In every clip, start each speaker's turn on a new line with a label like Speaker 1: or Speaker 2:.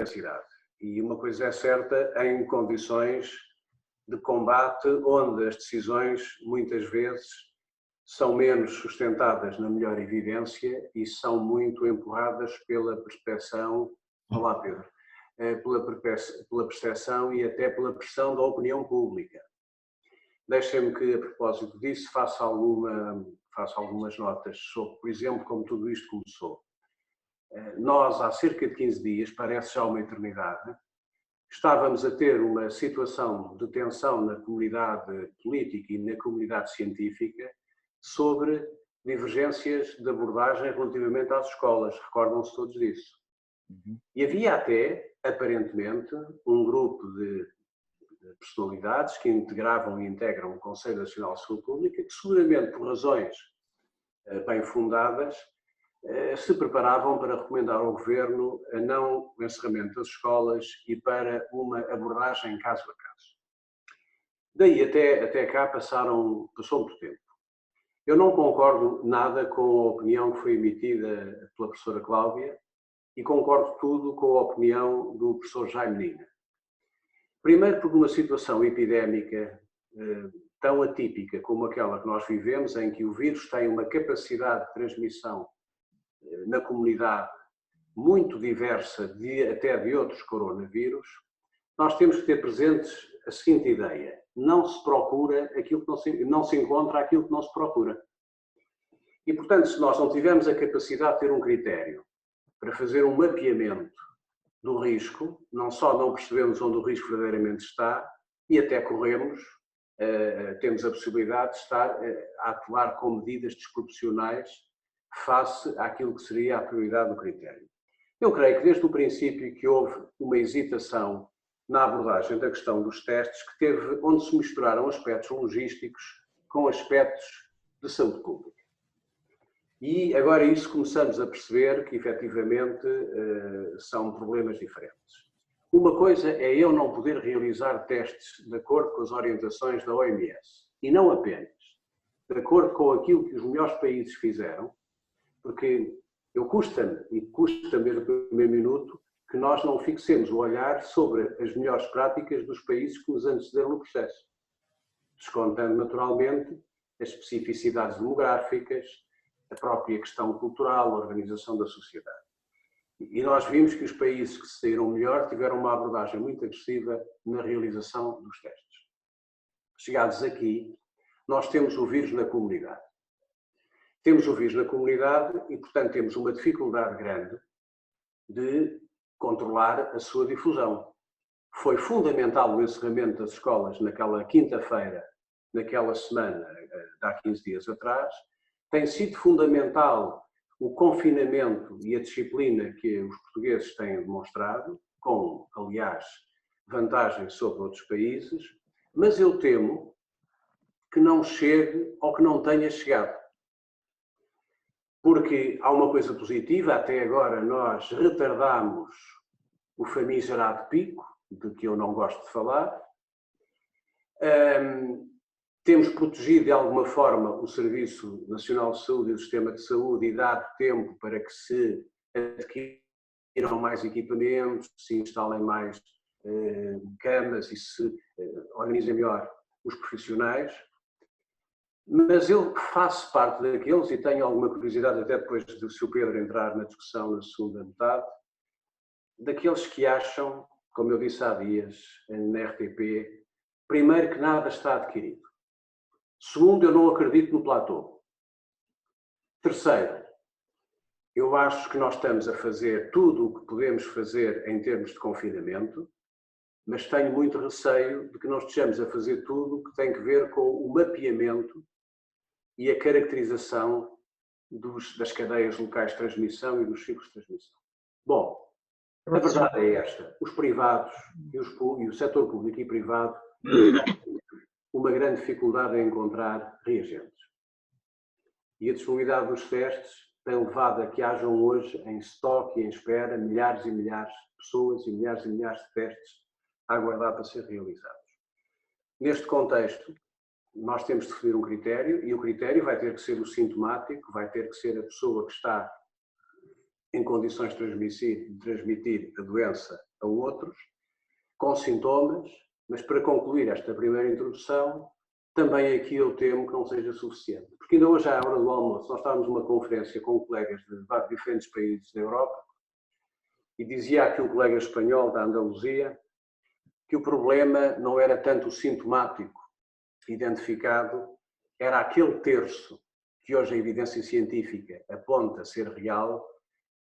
Speaker 1: intensidade. E uma coisa é certa, em condições de combate, onde as decisões, muitas vezes, são menos sustentadas na melhor evidência e são muito empurradas pela percepção, olá Pedro, pela percepção e até pela pressão da opinião pública. Deixem-me que, a propósito disso, faça algumas notas sobre, por exemplo, como tudo isto começou. Nós, há cerca de 15 dias, parece já uma eternidade, estávamos a ter uma situação de tensão na comunidade política e na comunidade científica sobre divergências de abordagem relativamente às escolas. Recordam-se todos disso. E havia até, aparentemente, um grupo de personalidades que integravam e integram o Conselho Nacional de Saúde Pública, que seguramente por razões bem fundadas, se preparavam para recomendar ao Governo a não o encerramento das escolas e para uma abordagem caso a caso. Daí até cá passou muito tempo. Eu não concordo nada com a opinião que foi emitida pela professora Cláudia e concordo tudo com a opinião do professor Jaime Nina. Primeiro porque uma situação epidémica tão atípica como aquela que nós vivemos, em que o vírus tem uma capacidade de transmissão na comunidade muito diversa até de outros coronavírus, nós temos que ter presentes a seguinte ideia: não se procura aquilo que não se encontra aquilo que não se procura. E, portanto, se nós não tivermos a capacidade de ter um critério para fazer um mapeamento do risco, não só não percebemos onde o risco verdadeiramente está e até temos a possibilidade de estar a atuar com medidas desproporcionais face àquilo que seria a prioridade do critério. Eu creio que desde o princípio que houve uma hesitação na abordagem da questão dos testes, onde se misturaram aspectos logísticos com aspectos de saúde pública. E agora isso começamos a perceber que efetivamente são problemas diferentes. Uma coisa é eu não poder realizar testes de acordo com as orientações da OMS, e não apenas de acordo com aquilo que os melhores países fizeram, porque custa mesmo no primeiro minuto que nós não fixemos o olhar sobre as melhores práticas dos países que nos antecederam no processo, descontando naturalmente as especificidades demográficas, a própria questão cultural, a organização da sociedade. E nós vimos que os países que se saíram melhor tiveram uma abordagem muito agressiva na realização dos testes. Chegados aqui, nós temos o vírus na comunidade. Temos o vírus na comunidade e, portanto, temos uma dificuldade grande de controlar a sua difusão. Foi fundamental o encerramento das escolas naquela quinta-feira, naquela semana, de há 15 dias atrás. Tem sido fundamental o confinamento e a disciplina que os portugueses têm demonstrado, com, aliás, vantagens sobre outros países, mas eu temo que não chegue ou que não tenha chegado. Porque há uma coisa positiva, até agora nós retardámos o famigerado pico, de que eu não gosto de falar. Temos protegido de alguma forma o Serviço Nacional de Saúde e o Sistema de Saúde e dado tempo para que se adquiram mais equipamentos, se instalem mais camas e se organizem melhor os profissionais. Mas eu faço parte daqueles, e tenho alguma curiosidade até depois do Sr. Pedro entrar na discussão na segunda metade, daqueles que acham, como eu disse há dias na RTP, primeiro que nada está adquirido. Segundo, eu não acredito no platô. Terceiro, eu acho que nós estamos a fazer tudo o que podemos fazer em termos de confinamento, mas tenho muito receio de que não estejamos a fazer tudo o que tem que ver com o mapeamento e a caracterização das cadeias locais de transmissão e dos ciclos de transmissão. Bom, a verdade é esta. Os privados e o setor público e privado têm uma grande dificuldade em encontrar reagentes. E a disponibilidade dos testes tem levado a que hajam hoje em estoque e em espera milhares e milhares de pessoas e milhares de testes a aguardar para ser realizados. Neste contexto, nós temos de definir um critério e o critério vai ter que ser o sintomático, vai ter que ser a pessoa que está em condições de transmitir a doença a outros, com sintomas, mas para concluir esta primeira introdução, também aqui eu temo que não seja suficiente. Porque ainda hoje, à hora do almoço, nós estávamos numa conferência com colegas de diferentes países da Europa e dizia aqui o colega espanhol da Andaluzia que o problema não era tanto o sintomático identificado, era aquele terço que hoje a evidência científica aponta ser real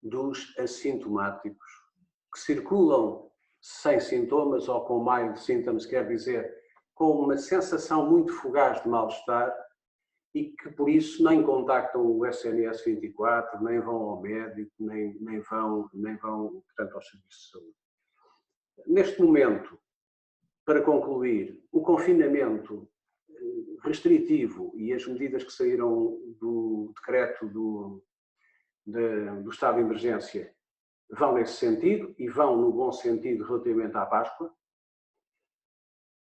Speaker 1: dos assintomáticos, que circulam sem sintomas ou com mild symptoms, quer dizer, com uma sensação muito fugaz de mal-estar e que por isso nem contactam o SNS 24, nem vão ao médico, nem vão, portanto, aos serviços de saúde. Neste momento, para concluir, o confinamento restritivo e as medidas que saíram do decreto do estado de emergência vão nesse sentido e vão no bom sentido relativamente à Páscoa.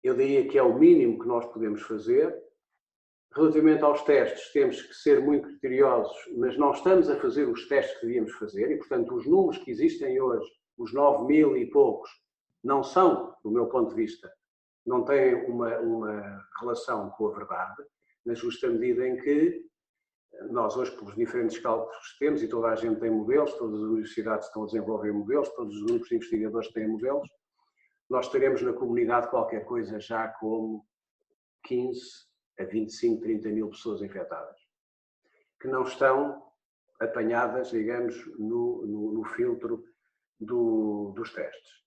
Speaker 1: Eu diria que é o mínimo que nós podemos fazer. Relativamente aos testes, temos que ser muito criteriosos, mas não estamos a fazer os testes que devíamos fazer e, portanto, os números que existem hoje, os 9.000 e poucos, não são, do meu ponto de vista, não têm uma relação com a verdade, na justa medida em que nós hoje, pelos diferentes cálculos que temos, e toda a gente tem modelos, todas as universidades estão a desenvolver modelos, todos os grupos de investigadores têm modelos, nós teremos na comunidade qualquer coisa já como 15 a 25, 30 mil pessoas infectadas, que não estão apanhadas, digamos, no filtro dos testes.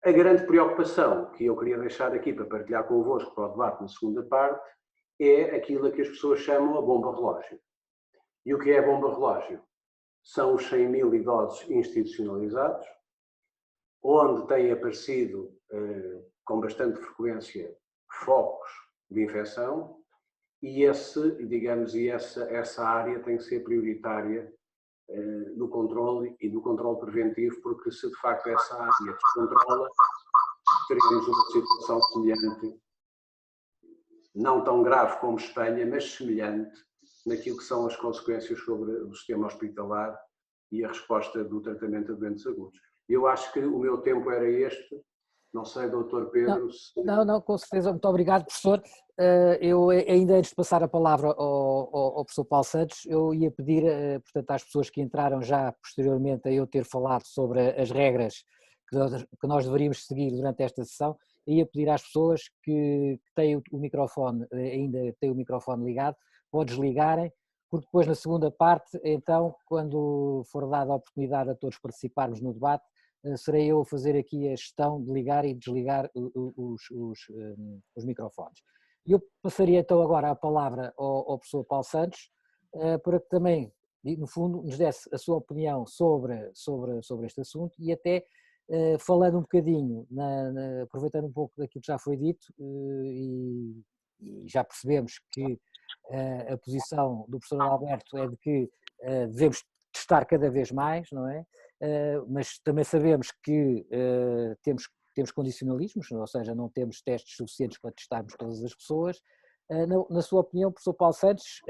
Speaker 1: A grande preocupação que eu queria deixar aqui para partilhar convosco para o debate na segunda parte é aquilo a que as pessoas chamam a bomba relógio. E o que é a bomba relógio? São os 100.000 idosos institucionalizados, onde têm aparecido com bastante frequência focos de infecção e essa área tem que ser prioritária no controle e no controle preventivo, porque se de facto essa área descontrola, teremos uma situação semelhante, não tão grave como Espanha, mas semelhante naquilo que são as consequências sobre o sistema hospitalar e a resposta do tratamento a doentes agudos. Eu acho que o meu tempo era este. Não sei, doutor Pedro...
Speaker 2: Não, com certeza. Muito obrigado, professor. Eu, ainda antes de passar a palavra ao professor Paulo Santos, eu ia pedir, portanto, às pessoas que entraram já posteriormente a eu ter falado sobre as regras que nós deveríamos seguir durante esta sessão, ia pedir às pessoas que têm o microfone, ainda têm o microfone ligado, ou desligarem, porque depois na segunda parte, então, quando for dada a oportunidade a todos participarmos no debate, serei eu a fazer aqui a gestão de ligar e desligar os microfones. Eu passaria então agora a palavra ao professor Paulo Santos, para que também, no fundo, nos desse a sua opinião sobre este assunto e até falando um bocadinho, aproveitando um pouco daquilo que já foi dito e já percebemos que a posição do professor Alberto é de que devemos testar cada vez mais, não é? Mas também sabemos que temos condicionalismos, ou seja, não temos testes suficientes para testarmos todas as pessoas. Na sua opinião, professor Paulo Santos,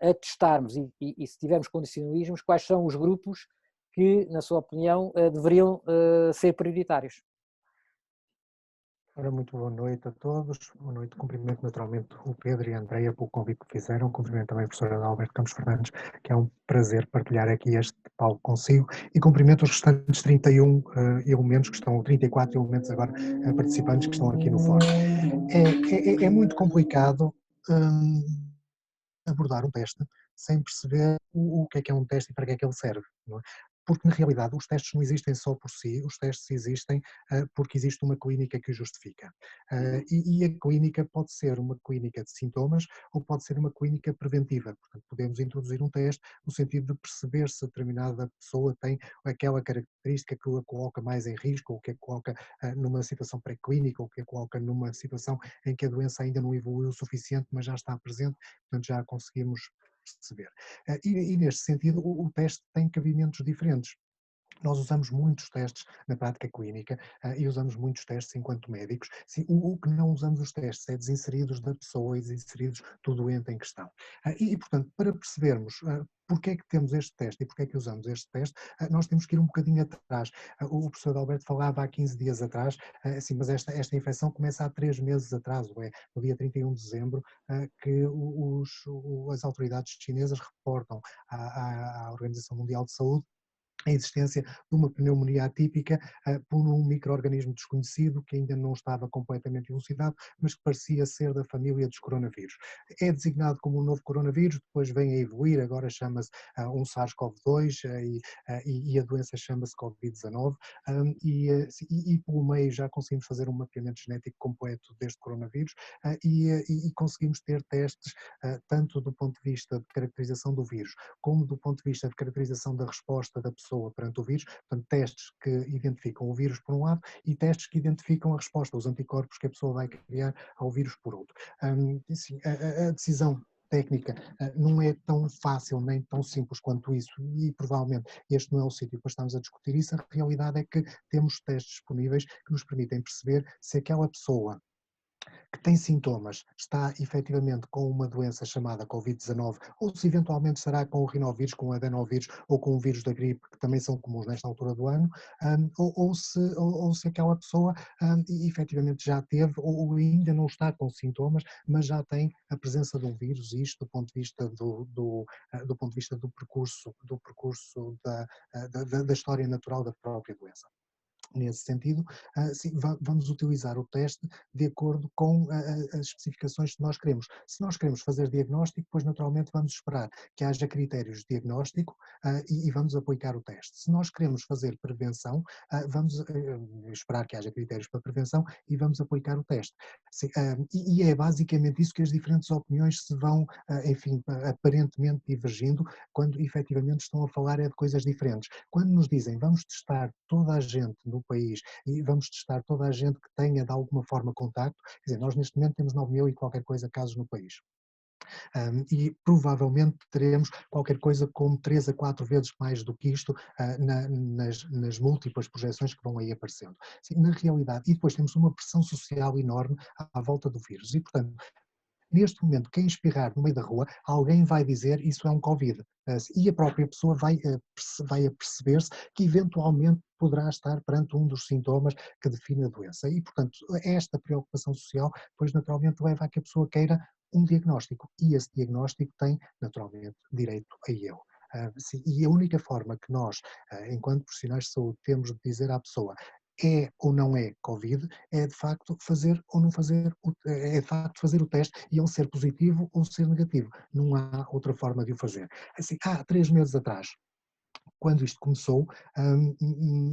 Speaker 2: a testarmos e se tivermos condicionalismos, quais são os grupos que, na sua opinião, deveriam ser prioritários?
Speaker 3: Ora, muito boa noite a todos. Boa noite. Cumprimento naturalmente o Pedro e a Andreia pelo convite que fizeram. Cumprimento também a professora Adalberto Campos Fernandes, que é um prazer partilhar aqui este palco consigo. E cumprimento os restantes 31 elementos que estão, 34 elementos agora participantes que estão aqui no fórum. É muito complicado abordar um teste sem perceber o que é um teste e para que é que ele serve, não é? Porque, na realidade, os testes não existem só por si, os testes existem porque existe uma clínica que o justifica. E a clínica pode ser uma clínica de sintomas ou pode ser uma clínica preventiva. Portanto, podemos introduzir um teste no sentido de perceber se determinada pessoa tem aquela característica que a coloca mais em risco, ou que a coloca numa situação pré-clínica, ou que a coloca numa situação em que a doença ainda não evoluiu o suficiente, mas já está presente, portanto já conseguimos perceber. E neste sentido, o teste tem cabimentos diferentes. Nós usamos muitos testes na prática clínica e usamos muitos testes enquanto médicos. Sim, o que não usamos os testes é desinseridos da pessoa e desinseridos do doente em questão. Portanto, para percebermos porque é que temos este teste e porque é que usamos este teste, nós temos que ir um bocadinho atrás. O professor Alberto falava há 15 dias atrás, assim, mas esta infecção começa há 3 meses atrás, ou é no dia 31 de dezembro, que as autoridades chinesas reportam à Organização Mundial de Saúde a existência de uma pneumonia atípica por um micro-organismo desconhecido que ainda não estava completamente elucidado, mas que parecia ser da família dos coronavírus. É designado como um novo coronavírus, depois vem a evoluir, agora chama-se um SARS-CoV-2 e a doença chama-se Covid-19 e pelo meio já conseguimos fazer um mapeamento genético completo deste coronavírus e conseguimos ter testes tanto do ponto de vista de caracterização do vírus como do ponto de vista de caracterização da resposta da pessoa perante o vírus, portanto, testes que identificam o vírus por um lado e testes que identificam a resposta, os anticorpos que a pessoa vai criar ao vírus por outro. Assim, a decisão técnica não é tão fácil nem tão simples quanto isso e provavelmente este não é o sítio para estarmos a discutir isso. A realidade é que temos testes disponíveis que nos permitem perceber se aquela pessoa que tem sintomas está efetivamente com uma doença chamada Covid-19 ou se eventualmente estará com o rinovírus, com o adenovírus ou com o vírus da gripe, que também são comuns nesta altura do ano, ou se aquela pessoa efetivamente já teve ou ainda não está com sintomas, mas já tem a presença de um vírus, e isto do ponto de vista do ponto de vista do percurso da história natural da própria doença. Nesse sentido, sim, vamos utilizar o teste de acordo com as especificações que nós queremos. Se nós queremos fazer diagnóstico, pois naturalmente vamos esperar que haja critérios de diagnóstico e vamos aplicar o teste. Se nós queremos fazer prevenção, vamos esperar que haja critérios para prevenção e vamos aplicar o teste. E é basicamente isso que as diferentes opiniões se vão, enfim, aparentemente divergindo, quando efetivamente estão a falar é de coisas diferentes. Quando nos dizem vamos testar toda a gente no país e vamos testar toda a gente que tenha de alguma forma contacto, quer dizer, nós neste momento temos 9.000 e qualquer coisa casos no país. E provavelmente teremos qualquer coisa como 3 a 4 vezes mais do que isto nas múltiplas projeções que vão aí aparecendo. Sim, na realidade, e depois temos uma pressão social enorme à volta do vírus e, portanto, neste momento, quem espirrar no meio da rua, alguém vai dizer isso é um Covid. E a própria pessoa vai aperceber-se que eventualmente poderá estar perante um dos sintomas que define a doença. E, portanto, esta preocupação social, pois naturalmente leva a que a pessoa queira um diagnóstico. E esse diagnóstico tem, naturalmente, direito a ele. E a única forma que nós, enquanto profissionais de saúde, temos de dizer à pessoa é ou não é Covid, é de facto fazer ou não fazer, é de facto fazer o teste e ele ser positivo ou ser negativo. Não há outra forma de o fazer. Assim, há 3 meses atrás, quando isto começou,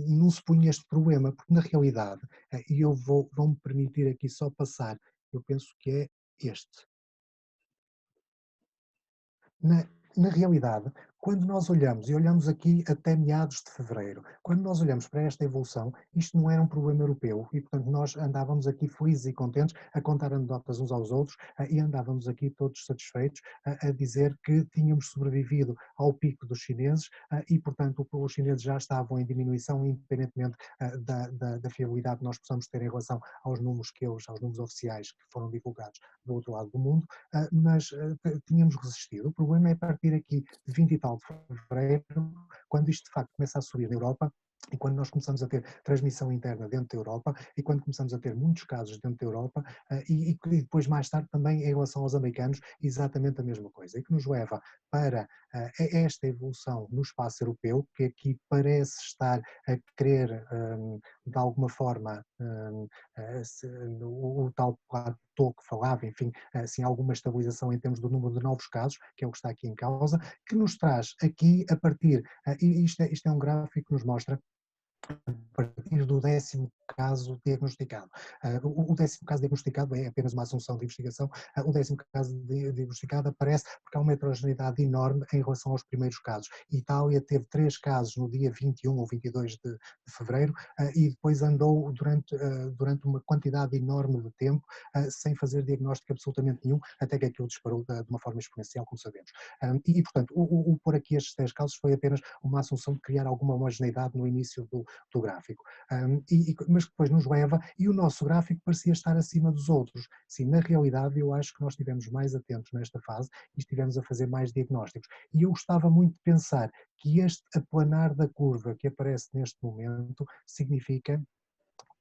Speaker 3: não se punha este problema, porque na realidade, e vão-me permitir aqui só passar, eu penso que é este. Na, na realidade, quando nós olhamos, e olhamos aqui até meados de fevereiro, quando nós olhamos para esta evolução, isto não era um problema europeu e, portanto, nós andávamos aqui felizes e contentes a contar anedotas uns aos outros e andávamos aqui todos satisfeitos a dizer que tínhamos sobrevivido ao pico dos chineses e, portanto, os chineses já estavam em diminuição, independentemente da fiabilidade que nós possamos ter em relação aos números aos números oficiais que foram divulgados do outro lado do mundo, mas tínhamos resistido. O problema é a partir aqui de 20 e tal de fevereiro, quando isto de facto começa a subir na Europa, e quando nós começamos a ter transmissão interna dentro da Europa, e quando começamos a ter muitos casos dentro da Europa, e depois mais tarde também em relação aos americanos, exatamente a mesma coisa, e que nos leva para esta evolução no espaço europeu, que aqui parece estar a querer, de alguma forma, o tal platô que falava, enfim, assim, alguma estabilização em termos do número de novos casos, que é o que está aqui em causa, que nos traz aqui e isto é um gráfico que nos mostra a partir do 10º caso diagnosticado. O 10º caso diagnosticado é apenas uma assunção de investigação. O 10º caso diagnosticado aparece porque há uma heterogeneidade enorme em relação aos primeiros casos. Itália teve 3 casos no dia 21 ou 22 de fevereiro e depois andou durante uma quantidade enorme de tempo sem fazer diagnóstico absolutamente nenhum, até que aquilo disparou de uma forma exponencial, como sabemos. E portanto, o pôr aqui estes 10 casos foi apenas uma assunção de criar alguma homogeneidade no início do gráfico. Mas depois nos leva, e o nosso gráfico parecia estar acima dos outros. Sim, na realidade eu acho que nós estivemos mais atentos nesta fase e estivemos a fazer mais diagnósticos. E eu gostava muito de pensar que este aplanar da curva que aparece neste momento significa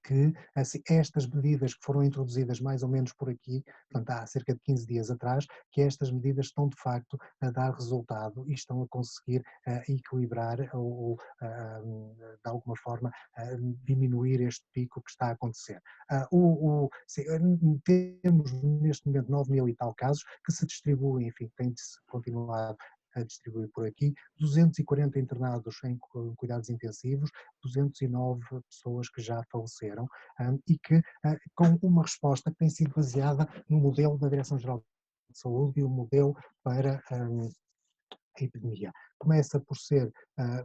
Speaker 3: que assim, estas medidas que foram introduzidas mais ou menos por aqui, portanto há cerca de 15 dias atrás, que estas medidas estão de facto a dar resultado e estão a conseguir equilibrar ou de alguma forma diminuir este pico que está a acontecer. Sim, temos neste momento 9.000 e tal casos que se distribuem, enfim, tem-se continuado a distribuir por aqui, 240 internados em cuidados intensivos, 209 pessoas que já faleceram e que com uma resposta que tem sido baseada no modelo da Direção-Geral de Saúde e o modelo para a epidemia. Começa por ser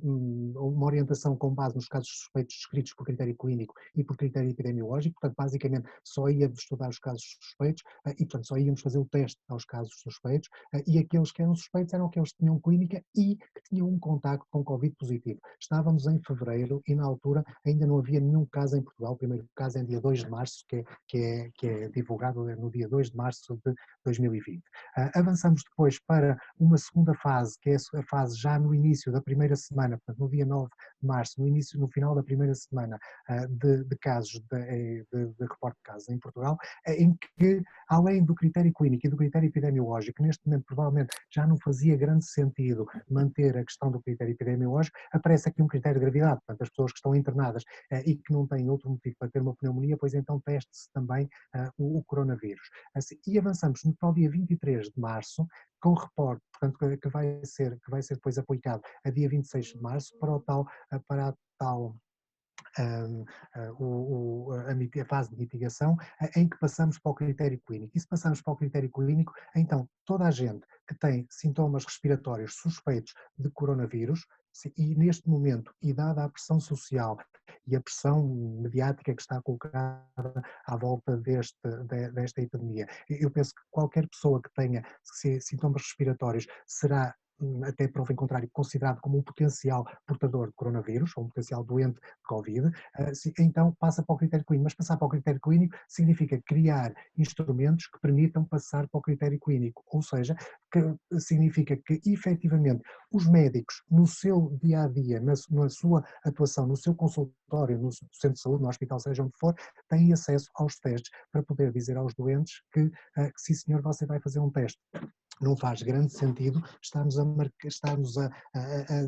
Speaker 3: uma orientação com base nos casos suspeitos descritos por critério clínico e por critério epidemiológico, portanto, basicamente só íamos estudar os casos suspeitos e, portanto, só íamos fazer o teste aos casos suspeitos e aqueles que eram suspeitos eram aqueles que tinham clínica e que tinham um contacto com Covid positivo. Estávamos em fevereiro e, na altura, ainda não havia nenhum caso em Portugal. O primeiro caso é dia 2 de março, que é divulgado no dia 2 de março de 2020. Avançamos depois para uma segunda fase, que é a fase já no início da primeira semana, portanto no dia 9 de março, no final da primeira semana de casos, de reporte de casos em Portugal, em que, além do critério clínico e do critério epidemiológico, neste momento provavelmente já não fazia grande sentido manter a questão do critério epidemiológico, aparece aqui um critério de gravidade, portanto as pessoas que estão internadas e que não têm outro motivo para ter uma pneumonia, pois então teste-se também o coronavírus. Assim, e avançamos para o dia 23 de março, com reporte, portanto, que vai ser depois aplicado a dia 26 de março para a tal a fase de mitigação, em que passamos para o critério clínico. E se passamos para o critério clínico, então toda a gente que tem sintomas respiratórios suspeitos de coronavírus, e neste momento, e dada a pressão social e a pressão mediática que está colocada à volta desta epidemia, eu penso que qualquer pessoa que tenha sintomas respiratórios será, até prova em contrário, considerado como um potencial portador de coronavírus, ou um potencial doente de Covid, então passa para o critério clínico. Mas passar para o critério clínico significa criar instrumentos que permitam passar para o critério clínico, ou seja, que significa que efetivamente os médicos no seu dia-a-dia, na sua atuação, no seu consultório, no centro de saúde, no hospital, seja onde for, têm acesso aos testes para poder dizer aos doentes que sim senhor, você vai fazer um teste. Não faz grande sentido estarmos a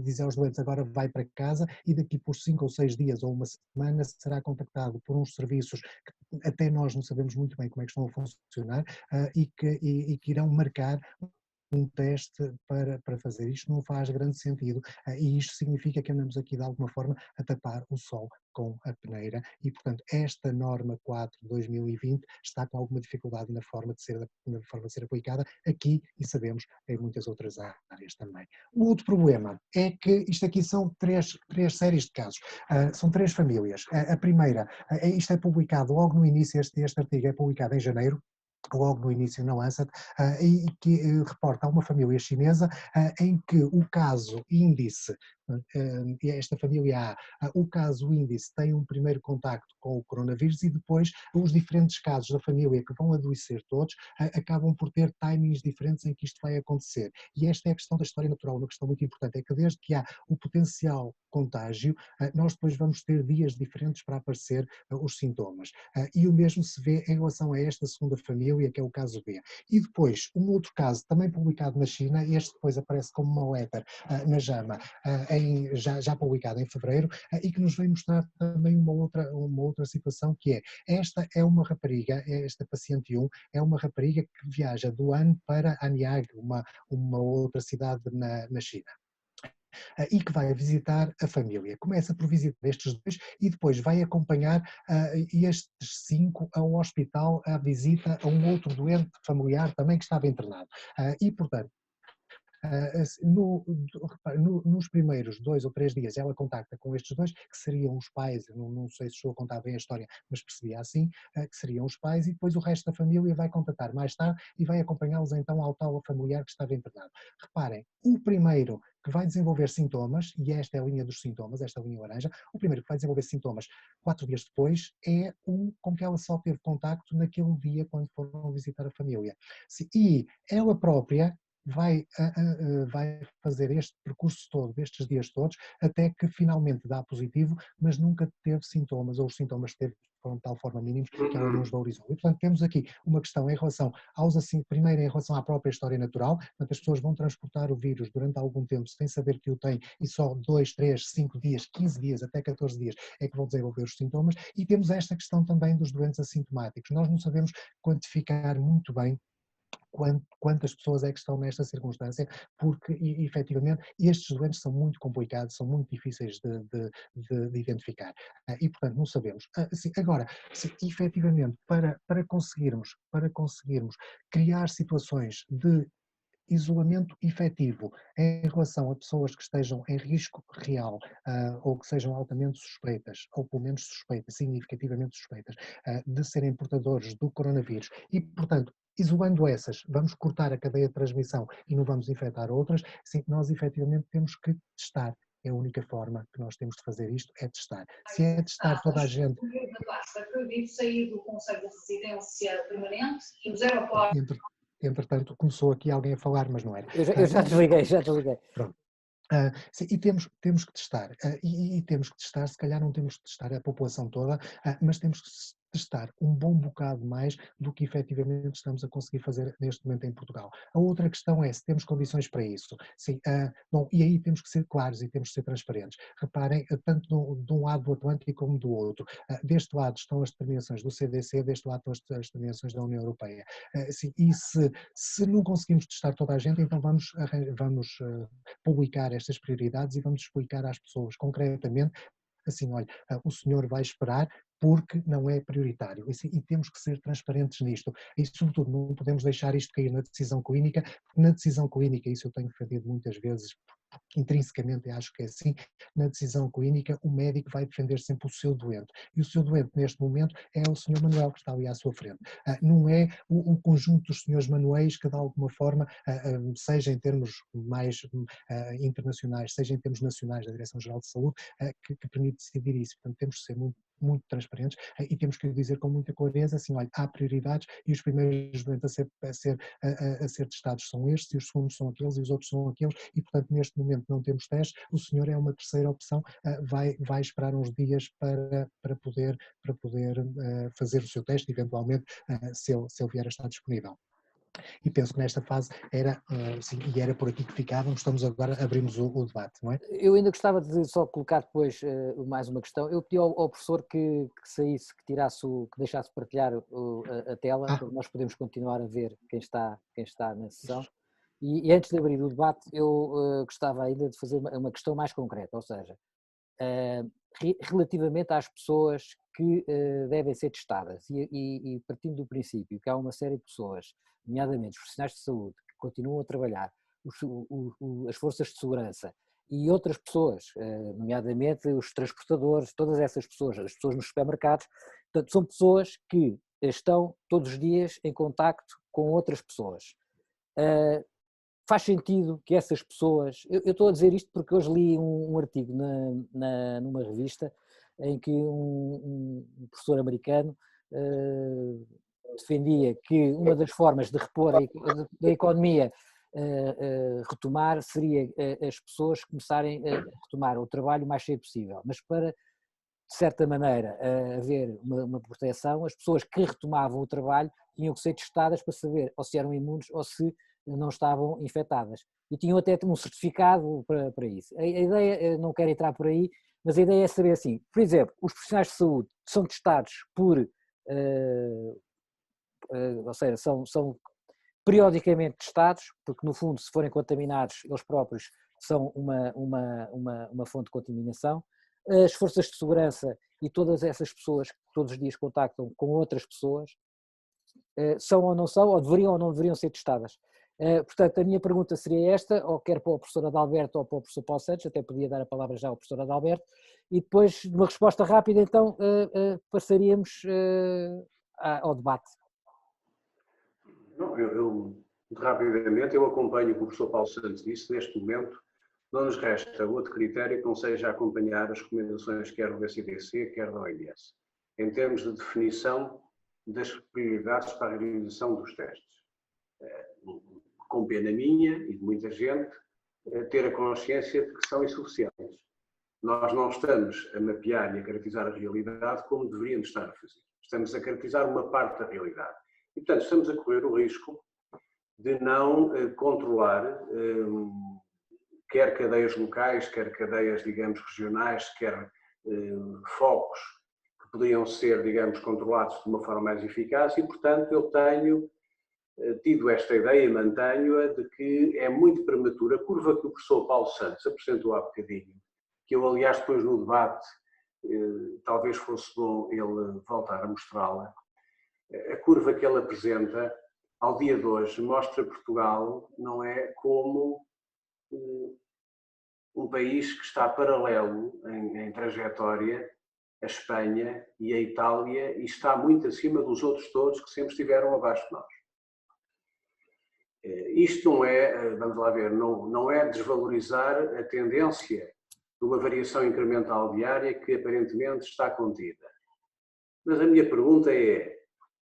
Speaker 3: dizer aos doentes agora vai para casa e daqui por 5 ou 6 dias ou uma semana será contactado por uns serviços que até nós não sabemos muito bem como é que estão a funcionar e que irão marcar um teste para fazer. Isto não faz grande sentido e isto significa que andamos aqui de alguma forma a tapar o sol com a peneira e, portanto, esta norma 4 de 2020 está com alguma dificuldade na forma de ser aplicada aqui e sabemos em muitas outras áreas também. O outro problema é que isto aqui são três séries de casos, são 3 famílias. A primeira, isto é publicado logo no início, este artigo é publicado em janeiro, logo no início na Lancet, e que reporta a uma família chinesa em que o caso índice, esta família A, o caso índice tem um primeiro contacto com o coronavírus e depois os diferentes casos da família que vão adoecer todos acabam por ter timings diferentes em que isto vai acontecer. E esta é a questão da história natural, uma questão muito importante, é que desde que há o potencial contágio, nós depois vamos ter dias diferentes para aparecer os sintomas. E o mesmo se vê em relação a esta segunda família, que é o caso B. E depois, um outro caso, também publicado na China, este depois aparece como uma letter na JAMA, já publicado em fevereiro, e que nos vem mostrar também uma outra situação, que é, esta é uma rapariga, esta paciente 1, é uma rapariga que viaja do Han para Anyang, uma outra cidade na China. e que vai visitar a família. Começa por visitar estes dois e depois vai acompanhar estes 5 ao hospital à visita a um outro doente familiar também que estava internado. E, portanto, nos primeiros 2 ou 3 dias ela contacta com estes dois, que seriam os pais, não sei se estou a contar bem a história, mas percebia assim, que seriam os pais, e depois o resto da família vai contactar mais tarde e vai acompanhá-los então ao tal familiar que estava internado. Reparem, o primeiro que vai desenvolver sintomas, e esta é a linha dos sintomas, esta linha laranja, o primeiro que vai desenvolver sintomas 4 dias depois é com que ela só teve contacto naquele dia quando foram visitar a família. E ela própria vai fazer este percurso todo, destes dias todos, até que finalmente dá positivo, mas nunca teve sintomas, ou os sintomas que teve foram de tal forma mínimos que ela não os valorizou. E, portanto, temos aqui uma questão em relação primeiro em relação à própria história natural, portanto, as pessoas vão transportar o vírus durante algum tempo sem saber que o têm, e só 2, 3, 5 dias, 15 dias, até 14 dias é que vão desenvolver os sintomas, e temos esta questão também dos doentes assintomáticos. Nós não sabemos quantificar muito bem quantas pessoas é que estão nesta circunstância, porque efetivamente estes doentes são muito complicados, são muito difíceis de identificar, e portanto não sabemos. Agora, efetivamente para conseguirmos criar situações de isolamento efetivo em relação a pessoas que estejam em risco real, ou que sejam altamente suspeitas, ou pelo menos suspeitas, significativamente suspeitas, de serem portadores do coronavírus, e portanto, isolando essas, vamos cortar a cadeia de transmissão e não vamos infectar outras. Sim, nós efetivamente temos que testar. É a única forma que nós temos de fazer isto, é testar. Se é testar toda a gente...
Speaker 4: Proibido sair do conselho de residência permanente e os aeroportos...
Speaker 3: Entretanto, começou aqui alguém a falar, mas não era.
Speaker 2: Eu já desliguei.
Speaker 3: Pronto. Sim, e temos que testar, e temos que testar, se calhar não temos que testar a população toda, mas temos que testar um bom bocado mais do que efetivamente estamos a conseguir fazer neste momento em Portugal. A outra questão é se temos condições para isso. Sim, bom, e aí temos que ser claros e temos que ser transparentes. Reparem, tanto de um lado do Atlântico como do outro. Deste lado estão as determinações do CDC, deste lado estão as determinações da União Europeia. Sim, e se não conseguimos testar toda a gente, então vamos publicar estas prioridades e vamos explicar às pessoas concretamente, assim, olha, o senhor vai esperar porque não é prioritário, e temos que ser transparentes nisto, e sobretudo não podemos deixar isto cair na decisão clínica, porque na decisão clínica, isso eu tenho defendido muitas vezes, intrinsecamente acho que é assim, na decisão clínica o médico vai defender sempre o seu doente, e o seu doente neste momento é o Sr. Manuel que está ali à sua frente, não é o conjunto dos senhores Manuéis que de alguma forma, seja em termos mais internacionais, seja em termos nacionais da Direção-Geral de Saúde, que permite decidir isso. Portanto, temos que ser muito transparentes, e temos que dizer com muita clareza, assim, olha, há prioridades e os primeiros doentes a ser testados são estes, e os segundos são aqueles, e os outros são aqueles, e portanto neste momento não temos testes, o senhor é uma terceira opção, vai esperar uns dias para poder fazer o seu teste, eventualmente, se ele vier a estar disponível. E penso que nesta fase era, sim, e era por aqui que ficávamos, abrimos o debate, não é?
Speaker 2: Eu ainda gostava de só colocar depois mais uma questão. Eu pedi ao professor que saísse, que deixasse partilhar a tela, para nós podermos continuar a ver quem está na sessão. E antes de abrir o debate, eu gostava ainda de fazer uma questão mais concreta, ou seja, relativamente às pessoas que devem ser testadas, e partindo do princípio que há uma série de pessoas, nomeadamente os profissionais de saúde, que continuam a trabalhar, as forças de segurança e outras pessoas, nomeadamente os transportadores, todas essas pessoas, as pessoas nos supermercados, portanto, são pessoas que estão todos os dias em contacto com outras pessoas. Faz sentido que essas pessoas... Eu estou a dizer isto porque hoje li um artigo numa revista em que um professor americano defendia que uma das formas de repor a economia, retomar, seria as pessoas começarem a retomar o trabalho o mais cedo possível, mas para, de certa maneira, haver uma proteção, as pessoas que retomavam o trabalho tinham que ser testadas para saber ou se eram imunes ou se não estavam infectadas, e tinham até um certificado para isso. A ideia, não quero entrar por aí, mas a ideia é saber assim, por exemplo, os profissionais de saúde são testados ou seja, são periodicamente testados, porque no fundo se forem contaminados eles próprios são uma fonte de contaminação. As forças de segurança e todas essas pessoas que todos os dias contactam com outras pessoas são ou não são, ou deveriam ou não deveriam ser testadas. Portanto, a minha pergunta seria esta, ou quer para o professor Adalberto ou para o professor Paulo Santos, até podia dar a palavra já ao professor Adalberto, e depois, de uma resposta rápida, então, passaríamos ao debate.
Speaker 1: Não, rapidamente, eu acompanho o que o professor Paulo Santos disse. Neste momento, não nos resta outro critério que não seja acompanhar as recomendações quer do BCDC, quer da OMS, em termos de definição das prioridades para a realização dos testes. Com pena minha e de muita gente, ter a consciência de que são insuficientes. Nós não estamos a mapear e a caracterizar a realidade como deveríamos estar a fazer. Estamos a caracterizar uma parte da realidade. E, portanto, estamos a correr o risco de não controlar quer cadeias locais, quer cadeias, digamos, regionais, quer focos que poderiam ser, digamos, controlados de uma forma mais eficaz e, portanto, eu tenho tido esta ideia e mantenho-a de que é muito prematura a curva que o professor Paulo Santos apresentou há bocadinho, que eu, aliás, depois no debate, talvez fosse bom ele voltar a mostrá-la. A curva que ele apresenta, ao dia de hoje, mostra Portugal não é como um país que está paralelo em trajetória a Espanha e a Itália e está muito acima dos outros todos que sempre estiveram abaixo de nós. Isto não é, vamos lá ver, não é desvalorizar a tendência de uma variação incremental diária que aparentemente está contida. Mas a minha pergunta é,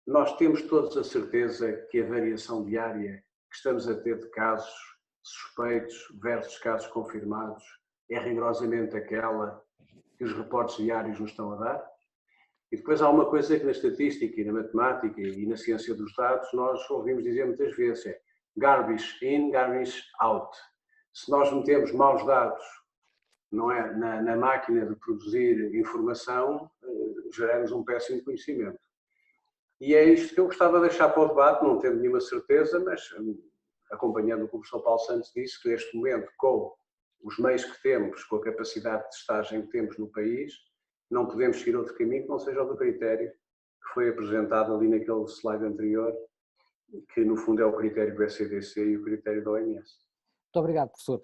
Speaker 1: nós temos todos a certeza que a variação diária que estamos a ter de casos suspeitos versus casos confirmados é rigorosamente aquela que os reportes diários nos estão a dar? E depois há uma coisa que na estatística e na matemática e na ciência dos dados nós ouvimos dizer muitas vezes, é garbage in, garbage out. Se nós metemos maus dados, não é, na máquina de produzir informação, geramos um péssimo conhecimento. E é isto que eu gostava de deixar para o debate, não tendo nenhuma certeza, mas acompanhando o que o professor Paulo Santos disse, que neste momento, com os meios que temos, com a capacidade de testagem que temos no país, não podemos seguir outro caminho que não seja o do critério que foi apresentado ali naquele slide anterior, que no fundo é o critério do SCDC e o critério da OMS.
Speaker 2: Muito obrigado, professor.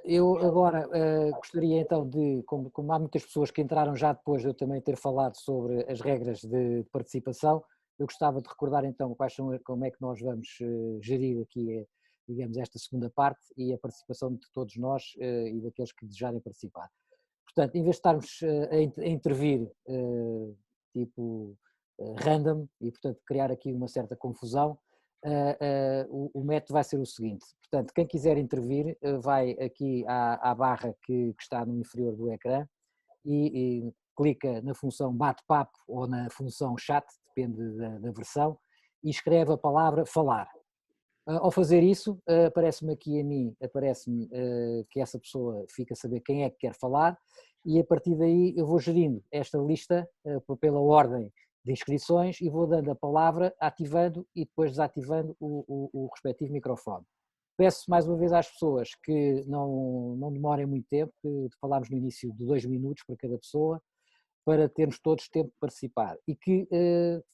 Speaker 2: Eu agora gostaria então de, como há muitas pessoas que entraram já depois de eu também ter falado sobre as regras de participação, eu gostava de recordar então como é que nós vamos gerir aqui, digamos, esta segunda parte e a participação de todos nós e daqueles que desejarem participar. Portanto, em vez de estarmos a intervir tipo random e, portanto, criar aqui uma certa confusão, o método vai ser o seguinte. Portanto, quem quiser intervir vai aqui à barra que está no inferior do ecrã e clica na função bate-papo ou na função chat, depende da versão, e escreve a palavra falar. Ao fazer isso, aparece-me aqui a mim, aparece-me que essa pessoa fica a saber quem é que quer falar e a partir daí eu vou gerindo esta lista pela ordem de inscrições e vou dando a palavra, ativando e depois desativando o respectivo microfone. Peço mais uma vez às pessoas que não demorem muito tempo, que falámos no início de 2 minutos para cada pessoa, para termos todos tempo de participar e que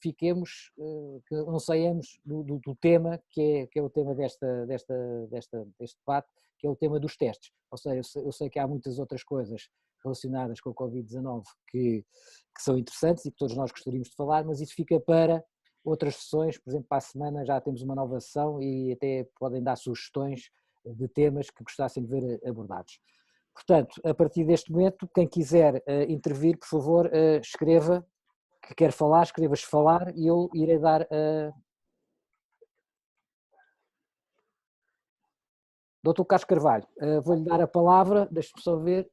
Speaker 2: fiquemos, que não saiamos do tema que é o tema deste debate, que é o tema dos testes. Ou seja, eu sei que há muitas outras coisas relacionadas com a Covid-19 que são interessantes e que todos nós gostaríamos de falar, mas isso fica para outras sessões. Por exemplo, para a semana já temos uma nova sessão e até podem dar sugestões de temas que gostassem de ver abordados. Portanto, a partir deste momento, quem quiser intervir, por favor, escreva que quer falar, escreva-se falar e eu irei dar a... Dr. Carlos Carvalho, vou-lhe dar a palavra, deixe-me só ver.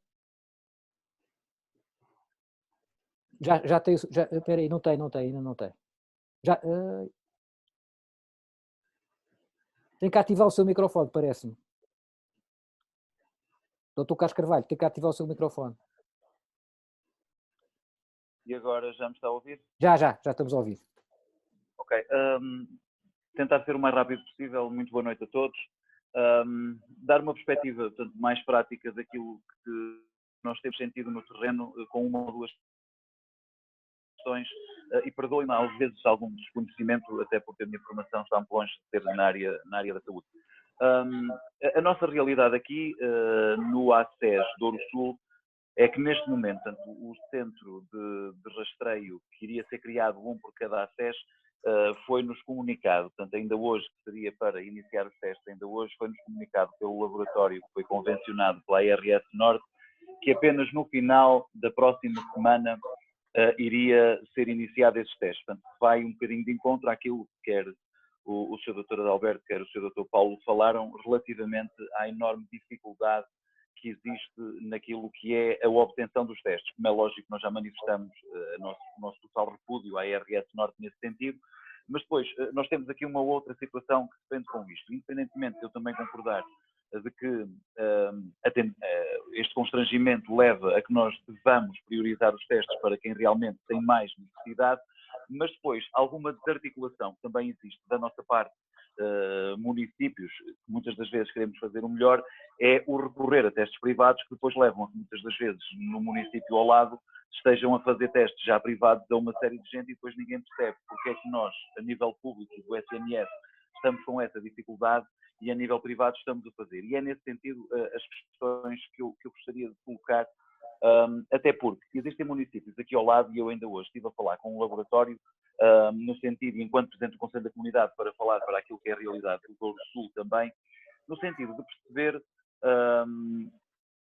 Speaker 2: Já tem, espera aí, não tem, ainda não tem. Tem que ativar o seu microfone, parece-me. Dr. Carlos Carvalho, tem que ativar o seu microfone.
Speaker 5: E agora já me está a ouvir?
Speaker 2: Já estamos a ouvir.
Speaker 5: Ok. Tentar ser o mais rápido possível. Muito boa noite a todos. dar uma perspectiva, portanto, mais prática daquilo que nós temos sentido no terreno, com uma ou duas questões, e perdoem-me às vezes algum desconhecimento, até porque a minha formação está muito longe de ser na área da saúde. A nossa realidade aqui, no ACES Douro Sul, é que neste momento, tanto o centro de rastreio, que iria ser criado um por cada ACES, foi-nos comunicado, portanto ainda hoje, que seria para iniciar os testes, ainda hoje foi-nos comunicado pelo laboratório que foi convencionado pela ARS Norte, que apenas no final da próxima semana iria ser iniciado esses testes. Portanto, vai um bocadinho de encontro àquilo que quer o Sr. Dr. Adalberto, quer o Sr. Dr. Paulo falaram relativamente à enorme dificuldade que existe naquilo que é a obtenção dos testes. Como é lógico, nós já manifestamos o nosso total repúdio à ARS Norte nesse sentido, mas depois nós temos aqui uma outra situação que depende com isto. Independentemente de eu também concordar de que este constrangimento leva a que nós devamos priorizar os testes para quem realmente tem mais necessidade, mas depois alguma desarticulação que também existe da nossa parte, municípios, que muitas das vezes queremos fazer o melhor, é o recorrer a testes privados que depois levam a que muitas das vezes no município ao lado estejam a fazer testes já privados a uma série de gente e depois ninguém percebe porque é que nós, a nível público do SNS, estamos com essa dificuldade e a nível privado estamos a fazer. E é nesse sentido as questões que eu gostaria de colocar, até porque existem municípios aqui ao lado, e eu ainda hoje estive a falar com um laboratório, no sentido, enquanto Presidente do Conselho da Comunidade, para falar para aquilo que é a realidade do Douro Sul também, no sentido de perceber,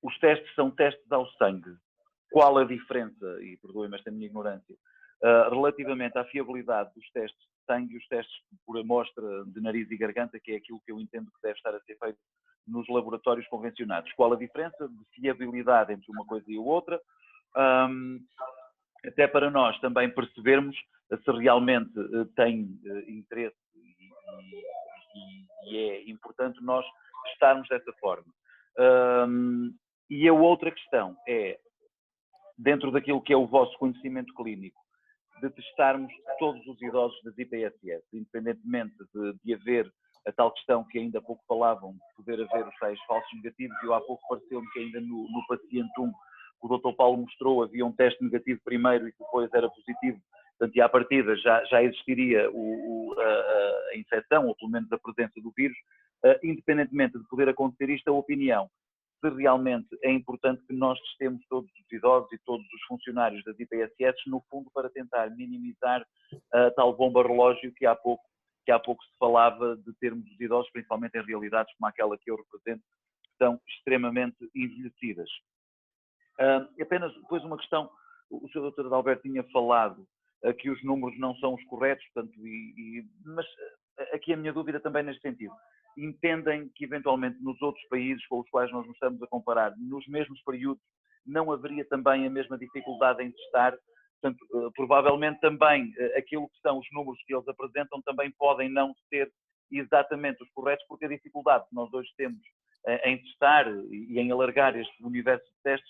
Speaker 5: os testes são testes ao sangue. Qual a diferença, e perdoem-me esta minha ignorância, relativamente à fiabilidade dos testes de sangue e os testes por amostra de nariz e garganta, que é aquilo que eu entendo que deve estar a ser feito nos laboratórios convencionados. Qual a diferença de fiabilidade entre uma coisa e a outra? Até para nós também percebermos se realmente tem interesse e é importante nós testarmos dessa forma. E a outra questão é, dentro daquilo que é o vosso conhecimento clínico, de testarmos todos os idosos das IPSS, independentemente de haver a tal questão que ainda há pouco falavam, de poder haver os tais falsos negativos, e há pouco pareceu-me que ainda no paciente 1, o Dr. Paulo mostrou, havia um teste negativo primeiro e depois era positivo, portanto, e à partida já existiria a infecção, ou pelo menos a presença do vírus. Independentemente de poder acontecer isto, a opinião, se realmente é importante que nós testemos todos os idosos e todos os funcionários das IPSS, no fundo, para tentar minimizar a tal bomba relógio que há pouco se falava de termos os idosos, principalmente em realidades como aquela que eu represento, que estão extremamente envelhecidas. Apenas depois uma questão, o Sr. Dr. Adalberto tinha falado que os números não são os corretos, portanto, mas aqui a minha dúvida também neste sentido. Entendem que eventualmente nos outros países com os quais nós nos estamos a comparar, nos mesmos períodos, não haveria também a mesma dificuldade em testar? Portanto, provavelmente também aquilo que são os números que eles apresentam também podem não ser exatamente os corretos, porque a dificuldade que nós hoje temos em testar e em alargar este universo de testes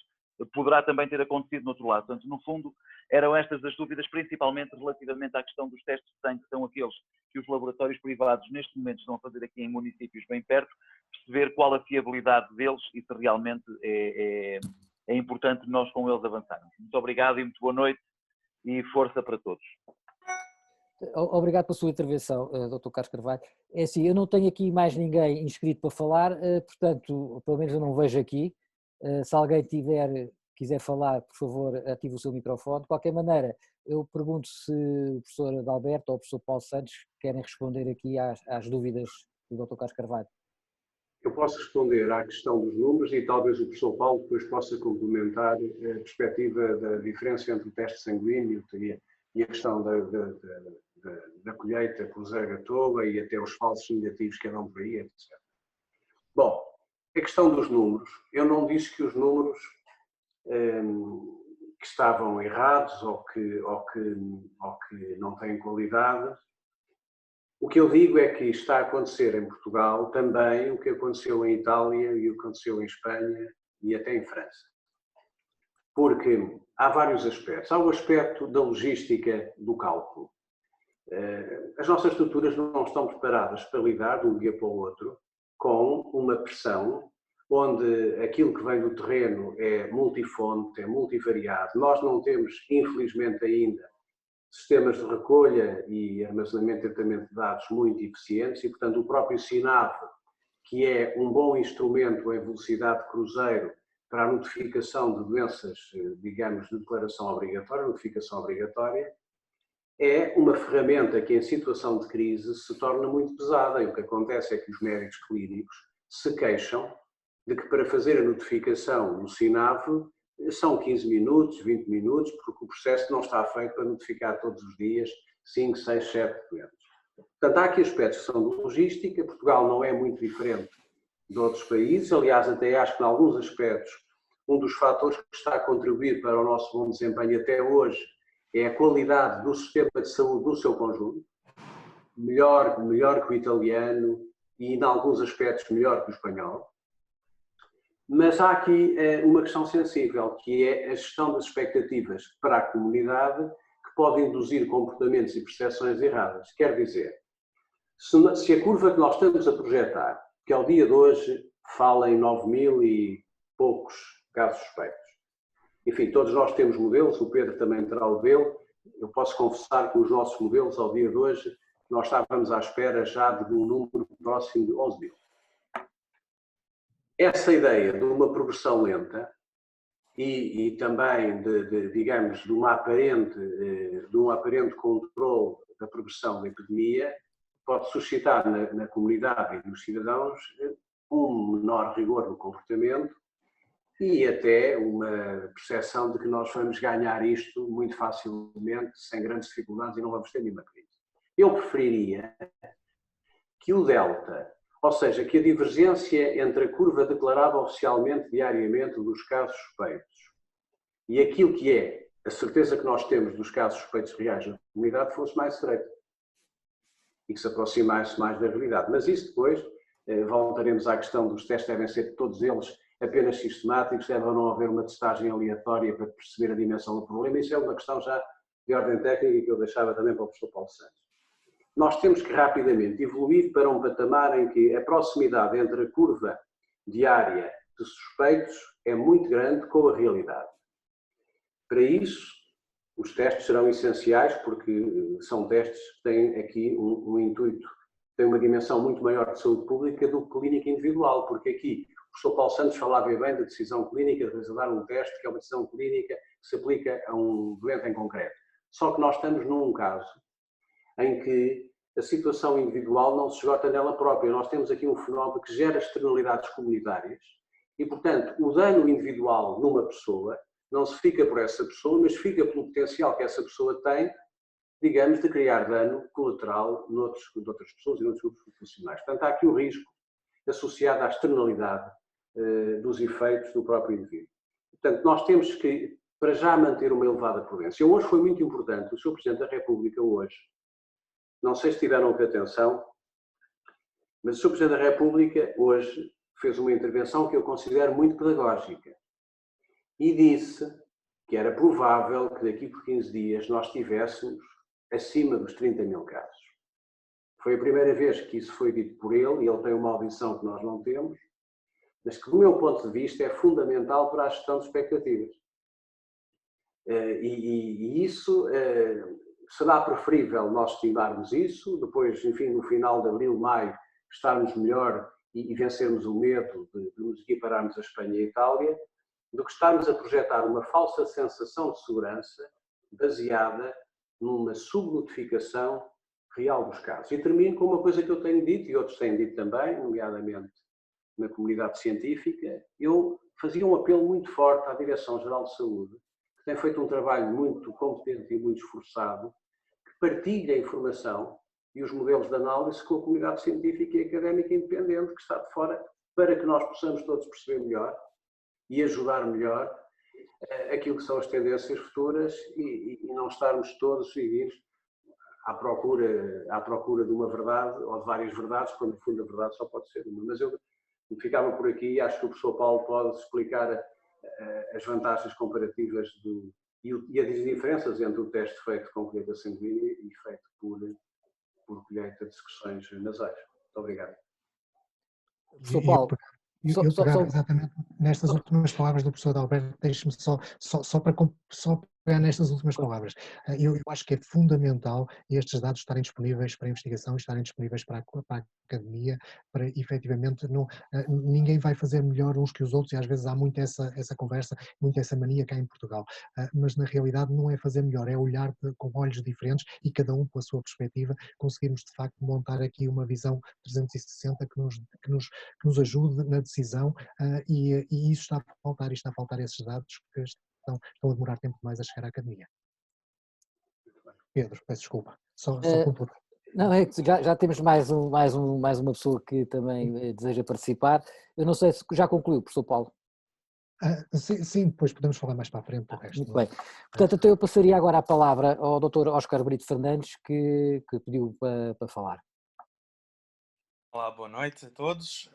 Speaker 5: poderá também ter acontecido no outro lado. Portanto, no fundo, eram estas as dúvidas, principalmente relativamente à questão dos testes de sangue, que são aqueles que os laboratórios privados neste momento estão a fazer aqui em municípios bem perto, perceber qual a fiabilidade deles e se realmente é importante nós com eles avançarmos. Muito obrigado e muito boa noite e força para todos.
Speaker 2: Obrigado pela sua intervenção, Dr. Carlos Carvalho. É assim, eu não tenho aqui mais ninguém inscrito para falar, portanto, pelo menos eu não vejo aqui. Se alguém quiser falar, por favor, ative o seu microfone. De qualquer maneira, eu pergunto se o professor Adalberto ou o professor Paulo Santos querem responder aqui às dúvidas do Dr. Carlos Carvalho.
Speaker 1: Eu posso responder à questão dos números e talvez o professor Paulo depois possa complementar a perspectiva da diferença entre o teste sanguíneo e a questão da colheita por Zé Tola e até os falsos negativos que andam por aí, etc. Bom, a questão dos números, eu não disse que os números que estavam errados ou que não têm qualidade. O que eu digo é que está a acontecer em Portugal também o que aconteceu em Itália e o que aconteceu em Espanha e até em França. Porque há vários aspectos. Há o aspecto da logística do cálculo. As nossas estruturas não estão preparadas para lidar de um dia para o outro com uma pressão onde aquilo que vem do terreno é multifonte, é multivariado. Nós não temos, infelizmente ainda, sistemas de recolha e armazenamento e tratamento de dados muito eficientes e, portanto, o próprio SINAV, que é um bom instrumento em velocidade de cruzeiro para a notificação de doenças, digamos, de declaração obrigatória, notificação obrigatória, é uma ferramenta que, em situação de crise, se torna muito pesada. E o que acontece é que os médicos clínicos se queixam de que, para fazer a notificação no SINAV, são 15 minutos, 20 minutos, porque o processo não está feito para notificar todos os dias 5, 6, 7 doentes. Portanto, há aqui aspectos que são de logística. Portugal não é muito diferente de outros países. Aliás, até acho que, em alguns aspectos, um dos fatores que está a contribuir para o nosso bom desempenho até hoje é a qualidade do sistema de saúde no seu conjunto. Melhor que o italiano e, em alguns aspectos, melhor que o espanhol. Mas há aqui uma questão sensível, que é a gestão das expectativas para a comunidade, que pode induzir comportamentos e percepções erradas. Quer dizer, se a curva que nós estamos a projetar, que ao dia de hoje fala em 9.000 e poucos casos suspeitos, enfim, todos nós temos modelos, o Pedro também terá o dele, eu posso confessar que os nossos modelos ao dia de hoje, nós estávamos à espera já de um número próximo de 11.000. Essa ideia de uma progressão lenta e também, digamos, de um aparente controle da progressão da epidemia pode suscitar na comunidade e nos cidadãos um menor rigor no comportamento e até uma percepção de que nós vamos ganhar isto muito facilmente, sem grandes dificuldades e não vamos ter nenhuma crise. Eu preferiria que o delta, ou seja, que a divergência entre a curva declarada oficialmente diariamente dos casos suspeitos e aquilo que é a certeza que nós temos dos casos suspeitos reais na comunidade fosse mais estreita e que se aproximasse mais da realidade. Mas isso depois, voltaremos à questão dos testes, devem ser todos eles apenas sistemáticos, deve não haver uma testagem aleatória para perceber a dimensão do problema. Isso é uma questão já de ordem técnica que eu deixava também para o professor Paulo Santos. Nós temos que rapidamente evoluir para um patamar em que a proximidade entre a curva diária de suspeitos é muito grande com a realidade. Para isso, os testes serão essenciais porque são testes que têm aqui um intuito, têm uma dimensão muito maior de saúde pública do que clínica individual, porque aqui o professor Paulo Santos falava bem da decisão clínica de realizar um teste, que é uma decisão clínica que se aplica a um doente em concreto. Só que nós estamos num caso em que a situação individual não se esgota nela própria. Nós temos aqui um fenómeno que gera externalidades comunitárias e, portanto, o dano individual numa pessoa não se fica por essa pessoa, mas fica pelo potencial que essa pessoa tem, digamos, de criar dano colateral de outras pessoas e noutros grupos profissionais. Portanto, há aqui o risco associado à externalidade dos efeitos do próprio indivíduo. Portanto, nós temos que, para já, manter uma elevada prudência. Hoje foi muito importante, o Sr. Presidente da República hoje, não sei se tiveram atenção, mas o Sr. Presidente da República hoje fez uma intervenção que eu considero muito pedagógica e disse que era provável que daqui por 15 dias nós tivéssemos acima dos 30.000 casos. Foi a primeira vez que isso foi dito por ele e ele tem uma audição que nós não temos, mas que, do meu ponto de vista, é fundamental para a gestão de expectativas. E isso será preferível nós estimarmos isso, depois, enfim, no final de abril, maio, estarmos melhor e vencermos o medo de nos equipararmos a Espanha e a Itália, do que estarmos a projetar uma falsa sensação de segurança baseada numa subnotificação real dos casos. E termino com uma coisa que eu tenho dito, e outros têm dito também, nomeadamente na comunidade científica. Eu fazia um apelo muito forte à Direção-Geral de Saúde, que tem feito um trabalho muito competente e muito esforçado, que partilhe a informação e os modelos de análise com a comunidade científica e académica independente que está de fora, para que nós possamos todos perceber melhor e ajudar melhor aquilo que são as tendências futuras e não estarmos todos seguidos à procura de uma verdade ou de várias verdades, quando no fundo a verdade só pode ser uma. Mas eu ficava por aqui e acho que o professor Paulo pode explicar as vantagens comparativas e as diferenças entre o teste feito com colheita sanguínea e feito por colheita de secreções nasais. Muito obrigado.
Speaker 2: Professor Paulo,
Speaker 3: Eu pegava exatamente nestas últimas palavras do professor Alberto, deixe-me só pegar nestas últimas palavras. Eu acho que é fundamental estes dados estarem disponíveis para a investigação, estarem disponíveis para a academia, para efetivamente ninguém vai fazer melhor uns que os outros, e às vezes há muito essa conversa, muito essa mania cá em Portugal, mas na realidade não é fazer melhor, é olhar com olhos diferentes e cada um com a sua perspectiva, conseguirmos de facto montar aqui uma visão 360 que nos ajude na decisão, e isso está a faltar, e está a faltar esses dados que estão a demorar tempo demais a chegar à academia. Pedro, peço desculpa, só completar.
Speaker 2: Não, é que já temos mais uma pessoa que também deseja participar. Eu não sei se já concluiu, professor Paulo.
Speaker 3: Sim, depois podemos falar mais para a frente do resto.
Speaker 2: Muito bem. Portanto, então eu passaria agora a palavra ao Dr. Óscar Brito Fernandes, que pediu para falar.
Speaker 6: Olá, boa noite a todos.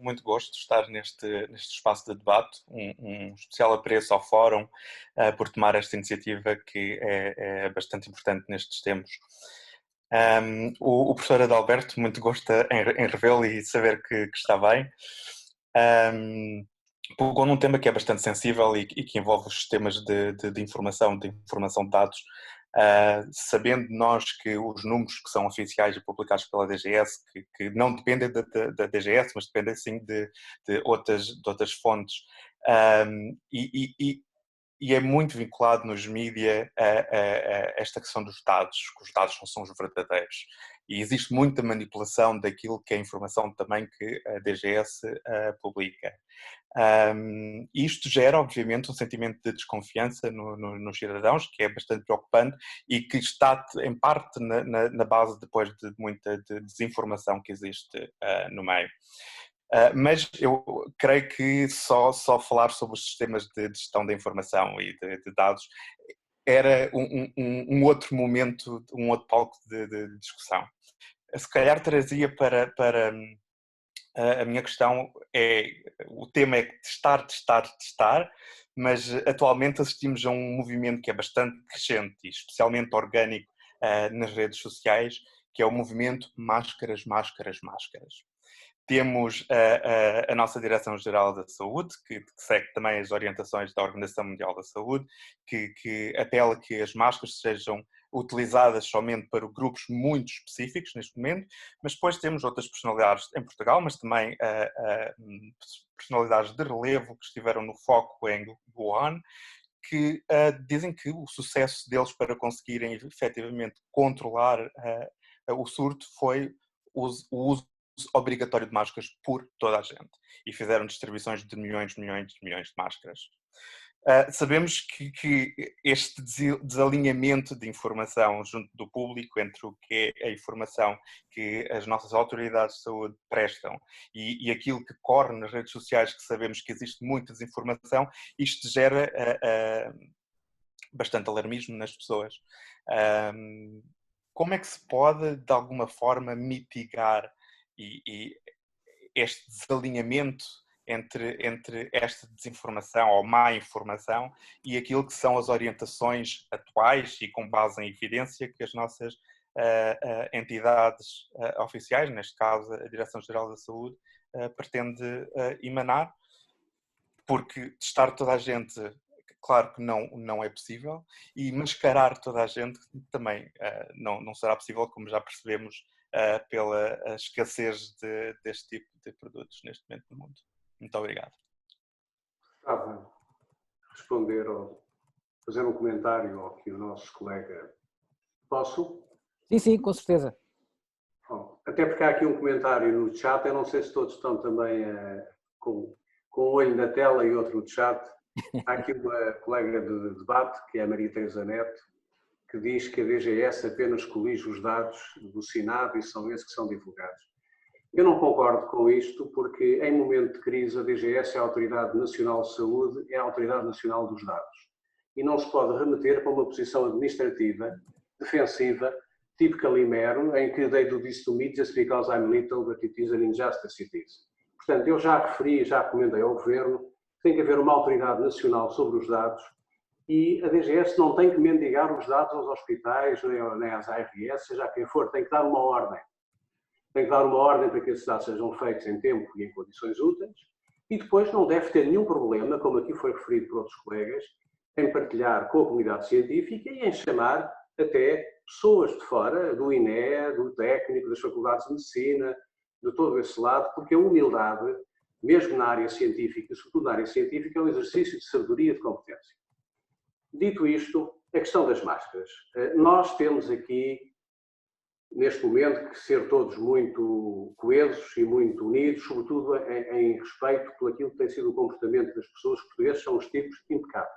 Speaker 6: Muito gosto de estar neste espaço de debate. Um especial apreço ao Fórum por tomar esta iniciativa que é bastante importante nestes tempos. O professor Adalberto, muito gosto em revê-lo e saber que está bem. Pegou num tema que é bastante sensível e que envolve os sistemas de informação de dados. Sabendo nós que os números que são oficiais e publicados pela DGS, que não dependem da DGS, mas dependem sim de outras fontes, e é muito vinculado nos mídias a esta questão dos dados, que os dados não são os verdadeiros. E existe muita manipulação daquilo que é a informação também que a DGS publica. Isto gera, obviamente, um sentimento de desconfiança nos cidadãos, que é bastante preocupante e que está, em parte, na base depois de muita desinformação que existe no meio. Mas eu creio que só falar sobre os sistemas de gestão da informação e de dados era um outro momento, um outro palco de discussão. Se calhar trazia para a minha questão o tema é testar, mas atualmente assistimos a um movimento que é bastante crescente e especialmente orgânico nas redes sociais, que é o movimento máscaras. Temos a nossa Direção-Geral da Saúde, que segue também as orientações da Organização Mundial da Saúde, que apela que as máscaras sejam utilizadas somente para grupos muito específicos neste momento, mas depois temos outras personalidades em Portugal, mas também personalidades de relevo que estiveram no foco em Wuhan, que dizem que o sucesso deles para conseguirem efetivamente controlar o surto foi o uso obrigatório de máscaras por toda a gente, e fizeram distribuições de milhões de máscaras. Sabemos que este desalinhamento de informação junto do público entre o que é a informação que as nossas autoridades de saúde prestam e aquilo que corre nas redes sociais, que sabemos que existe muita desinformação, isto gera bastante alarmismo nas pessoas. Como é que se pode, de alguma forma, mitigar e este desalinhamento entre esta desinformação ou má informação e aquilo que são as orientações atuais e com base em evidência que as nossas entidades oficiais, neste caso a Direção-Geral da Saúde, pretende emanar? Porque testar toda a gente, claro que não é possível, e mascarar toda a gente também não será possível, como já percebemos pela escassez deste tipo de produtos neste momento no mundo. Muito obrigado.
Speaker 1: Gostava de responder ou fazer um comentário ao que o nosso colega... Posso?
Speaker 2: Sim, com certeza.
Speaker 1: Bom, até porque há aqui um comentário no chat, eu não sei se todos estão também com o olho na tela e outro no chat. Há aqui uma colega de debate, que é a Maria Teresa Neto, que diz que a DGS apenas corrige os dados do SINAB e são esses que são divulgados. Eu não concordo com isto, porque em momento de crise a DGS é a Autoridade Nacional de Saúde, é a Autoridade Nacional dos Dados. E não se pode remeter para uma posição administrativa, defensiva, tipo Calimero, em que they do this to me just because I'm little, but it is an injustice it is. Portanto, eu já referi, já recomendei ao Governo que tem que haver uma Autoridade Nacional sobre os dados e a DGS não tem que mendigar os dados aos hospitais, nem às ARS, seja quem for, tem que dar uma ordem. tem que dar uma ordem para que esses dados sejam feitos em tempo e em condições úteis, e depois não deve ter nenhum problema, como aqui foi referido por outros colegas, em partilhar com a comunidade científica e em chamar até pessoas de fora, do INE, do técnico, das faculdades de medicina, de todo esse lado, porque a humildade, mesmo na área científica, sobretudo na área científica, é um exercício de sabedoria e de competência. Dito isto, a questão das máscaras. Nós temos aqui, neste momento, que ser todos muito coesos e muito unidos, sobretudo em respeito por aquilo que tem sido o comportamento das pessoas portuguesas, são os tipos impecáveis.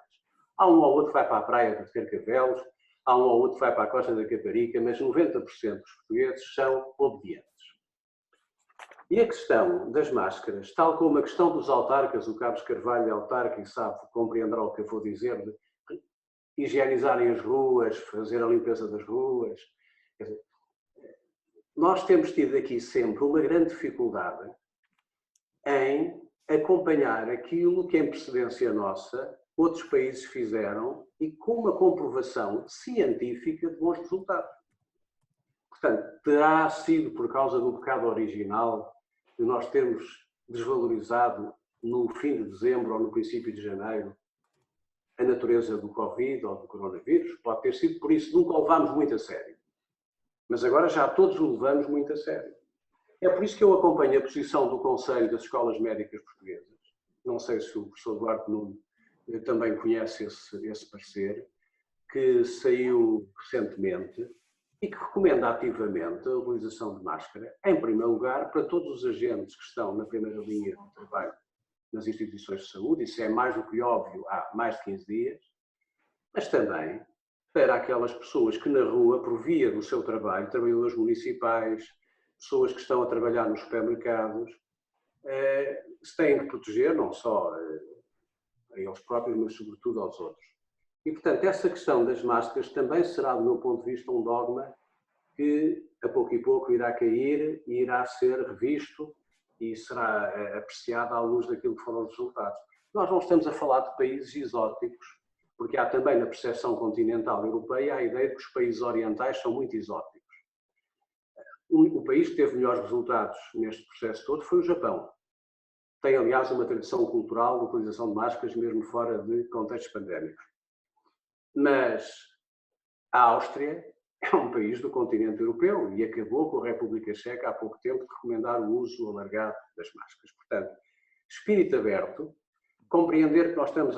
Speaker 1: Há um ou outro que vai para a praia de Carcavelos, há um ou outro que vai para a Costa da Caparica, mas 90% dos portugueses são obedientes. E a questão das máscaras, tal como a questão dos autarcas, o Carlos Carvalho é autarca e sabe, compreenderá o que eu vou dizer, de higienizarem as ruas, fazer a limpeza das ruas. Quer dizer, nós temos tido aqui sempre uma grande dificuldade em acompanhar aquilo que, em precedência nossa, outros países fizeram e com uma comprovação científica de bons resultados. Portanto, terá sido por causa do pecado original de nós termos desvalorizado no fim de dezembro ou no princípio de janeiro a natureza do Covid ou do coronavírus? Pode ter sido por isso, nunca o levámos muito a sério. Mas agora já todos o levamos muito a sério. É por isso que eu acompanho a posição do Conselho das Escolas Médicas Portuguesas. Não sei se o professor Duarte Nuno também conhece esse parecer, que saiu recentemente e que recomenda ativamente a utilização de máscara, em primeiro lugar, para todos os agentes que estão na primeira linha de trabalho nas instituições de saúde, isso é mais do que óbvio há mais de 15 dias, mas também para aquelas pessoas que na rua, por via do seu trabalho, trabalhadores municipais, pessoas que estão a trabalhar nos supermercados, se têm que proteger, não só a eles próprios, mas sobretudo aos outros. E, portanto, essa questão das máscaras também será, do meu ponto de vista, um dogma que, a pouco e pouco, irá cair e irá ser revisto e será apreciado à luz daquilo que foram os resultados. Nós não estamos a falar de países exóticos, porque há também na percepção continental europeia a ideia de que os países orientais são muito exóticos. O país que teve melhores resultados neste processo todo foi o Japão. Tem, aliás, uma tradição cultural de utilização de máscaras, mesmo fora de contextos pandémicos. Mas a Áustria é um país do continente europeu e acabou com a República Checa há pouco tempo de recomendar o uso alargado das máscaras. Portanto, espírito aberto, compreender que nós estamos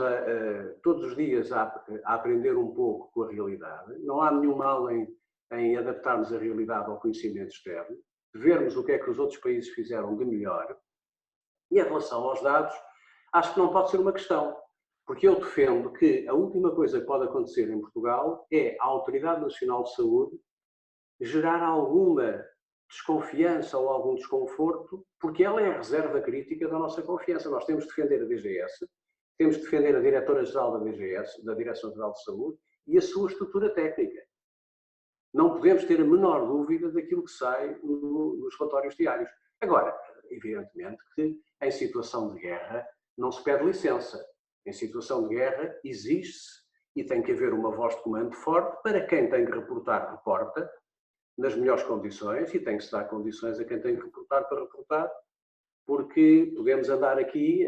Speaker 1: todos os dias a aprender um pouco com a realidade. Não há nenhum mal em adaptarmos a realidade ao conhecimento externo, vermos o que é que os outros países fizeram de melhor. E em relação aos dados, acho que não pode ser uma questão, porque eu defendo que a última coisa que pode acontecer em Portugal é a Autoridade Nacional de Saúde gerar alguma desconfiança ou algum desconforto, porque ela é a reserva crítica da nossa confiança. Nós temos de defender a DGS, temos de defender a Diretora-Geral da DGS, da Direção-Geral de Saúde, e a sua estrutura técnica. Não podemos ter a menor dúvida daquilo que sai nos relatórios diários. Agora, evidentemente que em situação de guerra não se pede licença. Em situação de guerra exige-se e tem que haver uma voz de comando forte para quem tem que reportar, reporta, nas melhores condições, e tem que se dar condições a quem tem que reportar para reportar, porque podemos andar aqui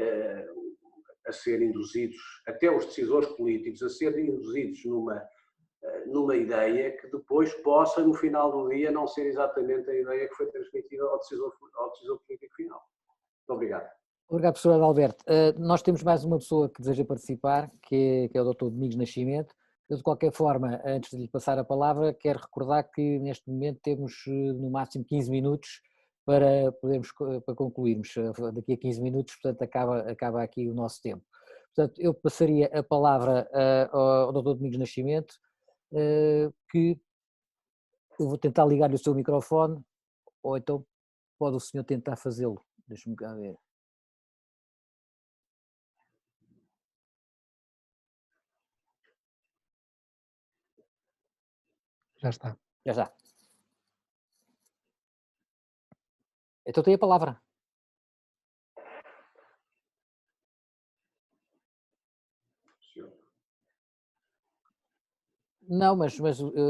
Speaker 1: a ser induzidos, até os decisores políticos, a serem induzidos numa ideia que depois possa, no final do dia, não ser exatamente a ideia que foi transmitida ao decisor político final. Muito obrigado.
Speaker 2: Obrigado, professor Adalberto. Nós temos mais uma pessoa que deseja participar, que é o Dr. Domingos Nascimento. Eu, de qualquer forma, antes de lhe passar a palavra, quero recordar que neste momento temos no máximo 15 minutos para concluirmos. Daqui a 15 minutos, portanto, acaba aqui o nosso tempo. Portanto, eu passaria a palavra ao Dr. Domingos Nascimento, que eu vou tentar ligar-lhe o seu microfone, ou então pode o senhor tentar fazê-lo. Deixa-me cá ver.
Speaker 3: Já está.
Speaker 2: Já está. Então tem a palavra. Não,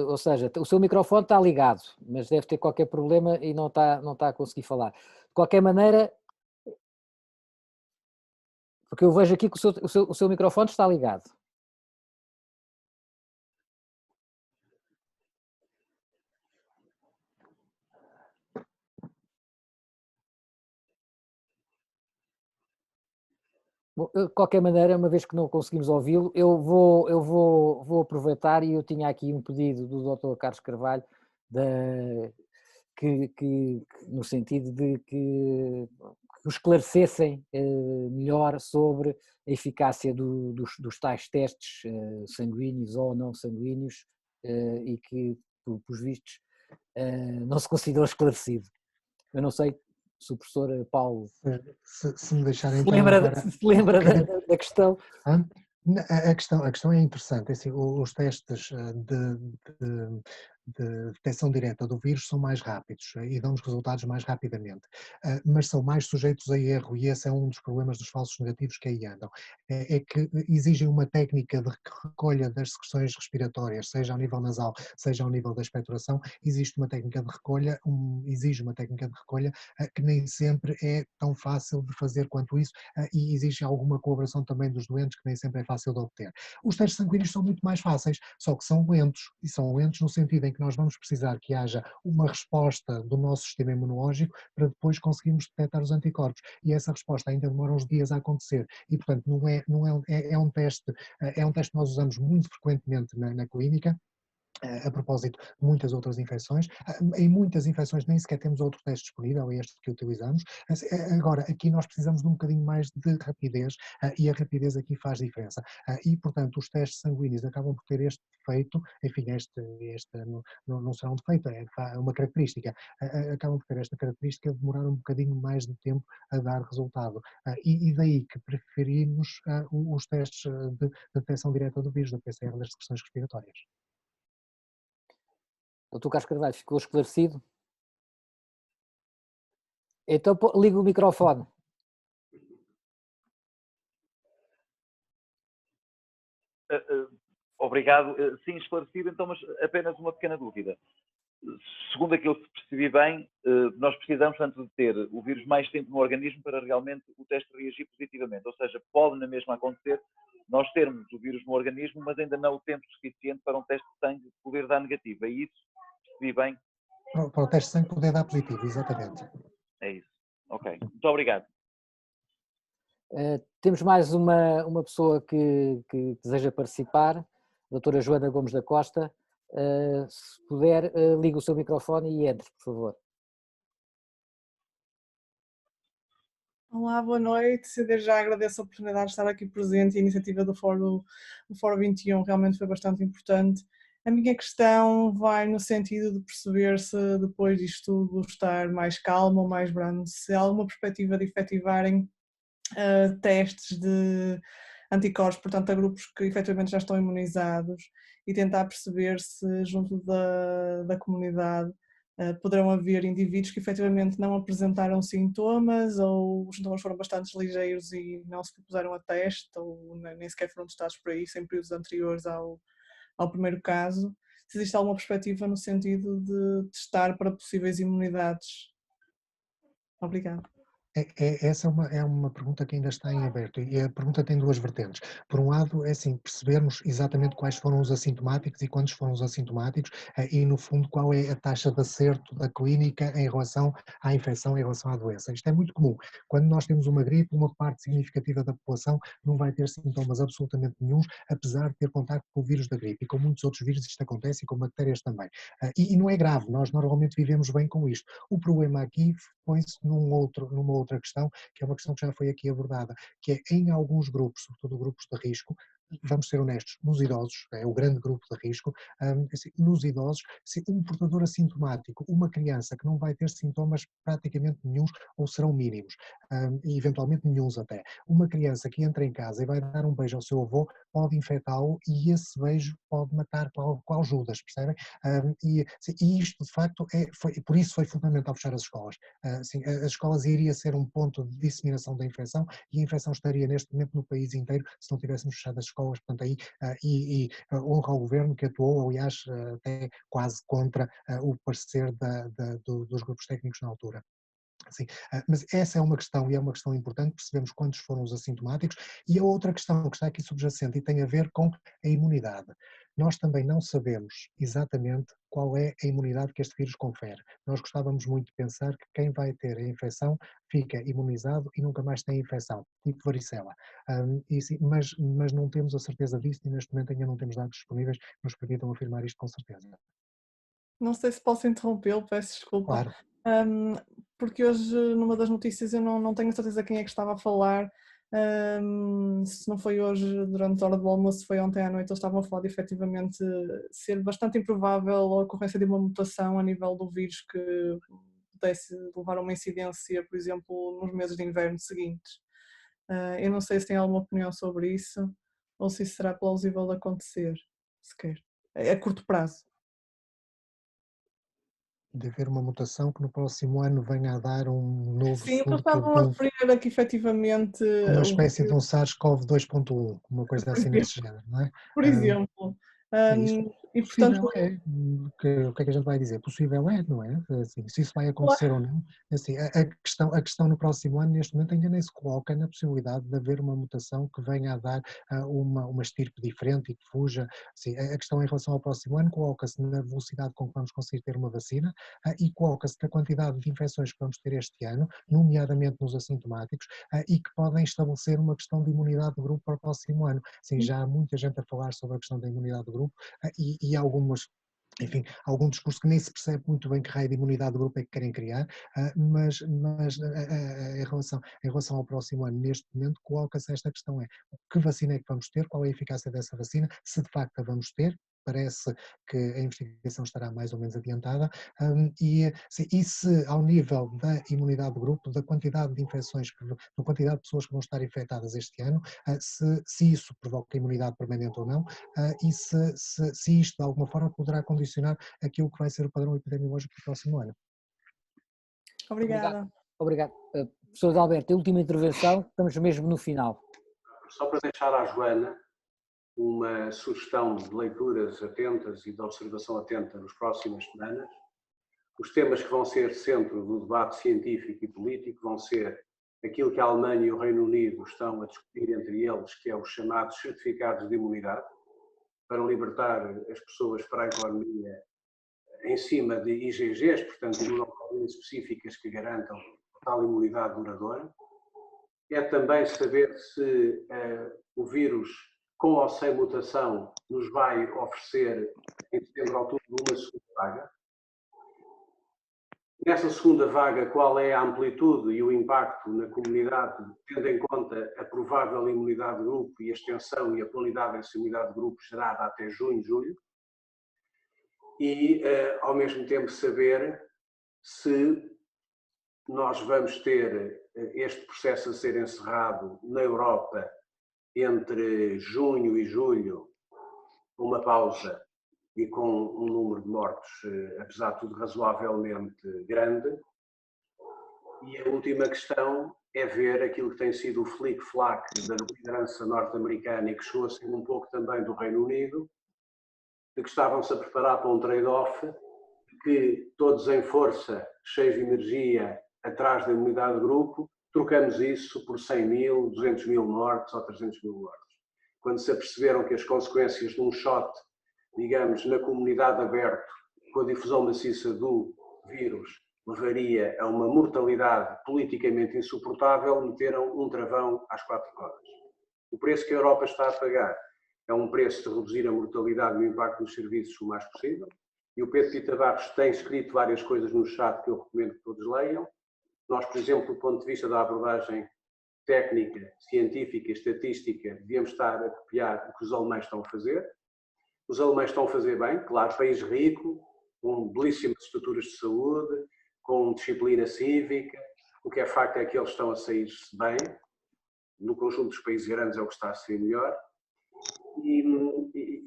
Speaker 2: ou seja, o seu microfone está ligado, mas deve ter qualquer problema e não está a conseguir falar. De qualquer maneira, porque eu vejo aqui que o seu microfone está ligado. Bom, de qualquer maneira, uma vez que não conseguimos ouvi-lo, eu vou aproveitar, e eu tinha aqui um pedido do Dr. Carlos Carvalho, no sentido de que o esclarecessem melhor sobre a eficácia dos tais testes sanguíneos ou não sanguíneos, e que, pelos vistos, não se considerou esclarecido. Eu não sei se o professor Paulo
Speaker 3: Se me deixarem
Speaker 2: se
Speaker 3: então
Speaker 2: lembra,
Speaker 3: agora...
Speaker 2: se lembra da questão.
Speaker 3: A questão é interessante. É assim, os testes de detecção direta do vírus são mais rápidos e dão-nos resultados mais rapidamente, mas são mais sujeitos a erro, e esse é um dos problemas dos falsos negativos que aí andam. É que exigem uma técnica de recolha das secreções respiratórias, seja ao nível nasal, seja ao nível da expectoração. Existe uma técnica de recolha, exige uma técnica de recolha que nem sempre é tão fácil de fazer quanto isso, e exige alguma colaboração também dos doentes, que nem sempre é fácil de obter. Os testes sanguíneos são muito mais fáceis, só que são lentos, e são lentos no sentido em que nós vamos precisar que haja uma resposta do nosso sistema imunológico para depois conseguirmos detectar os anticorpos, e essa resposta ainda demora uns dias a acontecer, e portanto é um teste que nós usamos muito frequentemente na clínica, a propósito de muitas outras infecções. Em muitas infecções nem sequer temos outro teste disponível, é este que utilizamos. Agora, aqui nós precisamos de um bocadinho mais de rapidez, e a rapidez aqui faz diferença. E, portanto, os testes sanguíneos acabam por ter este defeito, enfim, este não será um defeito, é uma característica. Acabam por ter esta característica de demorar um bocadinho mais de tempo a dar resultado. E daí que preferimos os testes de detecção direta do vírus, da PCR das secreções respiratórias.
Speaker 2: Dr. Carlos Carvalho, ficou esclarecido? Então liga o microfone.
Speaker 5: Obrigado. Sim, esclarecido, então, mas apenas uma pequena dúvida. Segundo aquilo que percebi bem, nós precisamos, antes de ter o vírus mais tempo no organismo para realmente o teste reagir positivamente. Ou seja, pode na mesma acontecer nós termos o vírus no organismo, mas ainda não o tempo suficiente para um teste de sangue poder dar negativo. É isso? Percebi bem?
Speaker 3: Para o teste de sangue poder dar positivo, exatamente.
Speaker 5: É isso. Ok. Muito obrigado.
Speaker 2: Temos mais uma pessoa que deseja participar, a doutora Joana Gomes da Costa. Se puder, ligue o seu microfone e entre, por favor.
Speaker 7: Olá, boa noite. Eu desde já agradeço a oportunidade de estar aqui presente, e a iniciativa do Fórum 21 realmente foi bastante importante. A minha questão vai no sentido de perceber se depois disto tudo estar mais calmo ou mais brando, se há alguma perspectiva de efetivarem testes de anticorpos, portanto a grupos que efetivamente já estão imunizados, e tentar perceber se junto da comunidade poderão haver indivíduos que efetivamente não apresentaram sintomas, ou os sintomas foram bastante ligeiros e não se propuseram a teste, ou nem sequer foram testados por aí, em períodos anteriores ao primeiro caso. Se existe alguma perspectiva no sentido de testar para possíveis imunidades? Obrigada.
Speaker 3: Essa é uma pergunta que ainda está em aberto, e a pergunta tem duas vertentes. Por um lado, é assim, percebermos exatamente quais foram os assintomáticos e quantos foram os assintomáticos, e no fundo qual é a taxa de acerto da clínica em relação à infecção, em relação à doença. Isto é muito comum. Quando nós temos uma gripe, uma parte significativa da população não vai ter sintomas absolutamente nenhuns, apesar de ter contacto com o vírus da gripe, e com muitos outros vírus isto acontece, e com bactérias também. E não é grave, nós normalmente vivemos bem com isto. O problema aqui põe-se numa outra questão, que é uma questão que já foi aqui abordada, que é em alguns grupos, sobretudo grupos de risco, vamos ser honestos, nos idosos, é o grande grupo de risco, assim, nos idosos, se um portador assintomático, uma criança que não vai ter sintomas praticamente nenhuns ou serão mínimos, e eventualmente nenhuns até, uma criança que entra em casa e vai dar um beijo ao seu avô, pode infectá-lo, e esse beijo pode matar qual Judas, percebem? E isto de facto por isso foi fundamental fechar as escolas. Assim, as escolas iria ser um ponto de disseminação da infecção, e a infecção estaria neste momento no país inteiro se não tivéssemos fechado as escolas. escolas, portanto aí, honra ao governo que atuou, aliás, até quase contra o parecer dos grupos técnicos na altura. Sim, mas essa é uma questão, e é uma questão importante, percebemos quantos foram os assintomáticos, e a outra questão que está aqui subjacente e tem a ver com a imunidade. Nós também não sabemos exatamente qual é a imunidade que este vírus confere. Nós gostávamos muito de pensar que quem vai ter a infecção fica imunizado e nunca mais tem infecção, tipo varicela. Mas não temos a certeza disso e neste momento ainda não temos dados disponíveis que nos permitam afirmar isto com certeza.
Speaker 7: Não sei se posso interrompê-lo, peço desculpa.
Speaker 3: Claro.
Speaker 7: Porque hoje, numa das notícias, eu não tenho certeza quem é que estava a falar. Se não foi hoje, durante a hora do almoço, foi ontem à noite, eles estavam a falar de efetivamente ser bastante improvável a ocorrência de uma mutação a nível do vírus que pudesse levar a uma incidência, por exemplo, nos meses de inverno seguintes. Eu não sei se tem alguma opinião sobre isso ou se isso será plausível de acontecer, sequer, a curto prazo.
Speaker 3: De haver uma mutação que no próximo ano venha a dar um novo
Speaker 7: Sim, o que eles
Speaker 3: surto
Speaker 7: estavam a referir era que efetivamente
Speaker 3: uma espécie de um SARS-CoV 2.1, uma coisa assim nesse género, não é?
Speaker 7: por exemplo.
Speaker 3: Isso
Speaker 7: E
Speaker 3: possível
Speaker 7: portanto,
Speaker 3: é, o que é que a gente vai dizer? Possível é, não é? Assim, se isso vai acontecer ou não. Assim, a questão no próximo ano, neste momento, ainda nem se coloca na possibilidade de haver uma mutação que venha a dar uma estirpe diferente e que fuja. Assim, a questão em relação ao próximo ano coloca-se na velocidade com que vamos conseguir ter uma vacina e coloca-se na quantidade de infecções que vamos ter este ano, nomeadamente nos assintomáticos, e que podem estabelecer uma questão de imunidade de grupo para o próximo ano. Assim, já há muita gente a falar sobre a questão da imunidade de grupo e algumas, enfim, algum discurso que nem se percebe muito bem que raio de imunidade de grupo é que querem criar, mas em relação ao próximo ano, neste momento, coloca-se esta questão: que vacina é que vamos ter, qual é a eficácia dessa vacina, se de facto a vamos ter. Parece que a investigação estará mais ou menos adiantada, e se ao nível da imunidade de grupo, da quantidade de infecções, da quantidade de pessoas que vão estar infectadas este ano, se isso provoca imunidade permanente ou não, e se isto de alguma forma poderá condicionar aquilo que vai ser o padrão epidemiológico do próximo ano.
Speaker 7: obrigada.
Speaker 2: Obrigado. Professor Alberto, a última intervenção, estamos mesmo no final.
Speaker 1: Só para deixar à Joana uma sugestão de leituras atentas e de observação atenta nas próximas semanas. Os temas que vão ser centro do debate científico e político vão ser aquilo que a Alemanha e o Reino Unido estão a discutir entre eles, que é os chamados certificados de imunidade, para libertar as pessoas para a economia em cima de IgGs, portanto, imunoglobulinas específicas que garantam tal imunidade duradoura. É também saber se o vírus, com ou sem mutação, nos vai oferecer, em setembro, outubro, uma segunda vaga. Nessa segunda vaga, qual é a amplitude e o impacto na comunidade, tendo em conta a provável imunidade de grupo e a extensão e a qualidade dessa imunidade de grupo gerada até junho, julho? E, ao mesmo tempo, saber se nós vamos ter este processo a ser encerrado na Europa entre junho e julho, uma pausa e com um número de mortos, apesar de tudo, razoavelmente grande. E a última questão é ver aquilo que tem sido o flic-flac da liderança norte-americana e que chegou a ser um pouco também do Reino Unido, de que estavam-se a preparar para um trade-off, que todos em força, cheios de energia, atrás da imunidade de grupo, trocamos isso por 100 mil, 200 mil mortes ou 300 mil mortes. Quando se aperceberam que as consequências de um shot, digamos, na comunidade aberta, com a difusão maciça do vírus, levaria a uma mortalidade politicamente insuportável, meteram um travão às quatro rodas. O preço que a Europa está a pagar é um preço de reduzir a mortalidade e o impacto nos serviços o mais possível. E o Pedro Pita Barros tem escrito várias coisas no chat que eu recomendo que todos leiam. Nós, por exemplo, do ponto de vista da abordagem técnica, científica e estatística, devíamos estar a copiar o que os alemães estão a fazer. Os alemães estão a fazer bem, claro, país rico, com belíssimas estruturas de saúde, com disciplina cívica. O que é facto é que eles estão a sair-se bem. No conjunto dos países grandes é o que está a sair melhor. E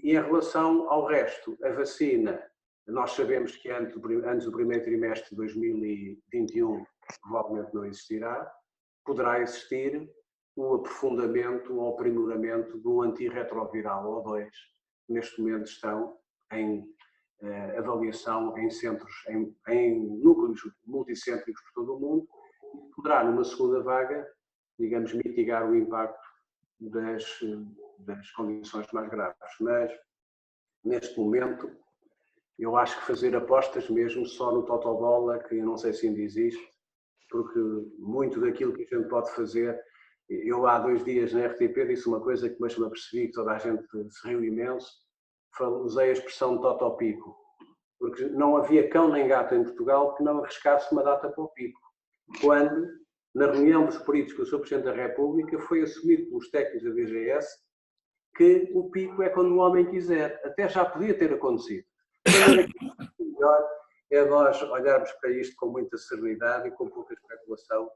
Speaker 1: em relação ao resto, a vacina, nós sabemos que antes do primeiro trimestre de 2021 provavelmente não existirá, poderá existir um aprofundamento ou aprimoramento de um antirretroviral ou dois, que neste momento estão em avaliação em centros, em núcleos multicêntricos por todo o mundo, e poderá, numa segunda vaga, digamos, mitigar o impacto das condições mais graves. Mas, neste momento, eu acho que fazer apostas mesmo só no Totobola, que eu não sei se ainda existe, porque muito daquilo que a gente pode fazer, eu há 2 dias na RTP disse uma coisa que depois me apercebi que toda a gente se riu imenso, usei a expressão Totopico, porque não havia cão nem gato em Portugal que não arriscasse uma data para o pico, quando, na reunião dos políticos com o Sr. Presidente da República, foi assumido pelos técnicos da DGS que o pico é quando o homem quiser. Até já podia ter acontecido. O melhor é nós olharmos para isto com muita serenidade e com pouca especulação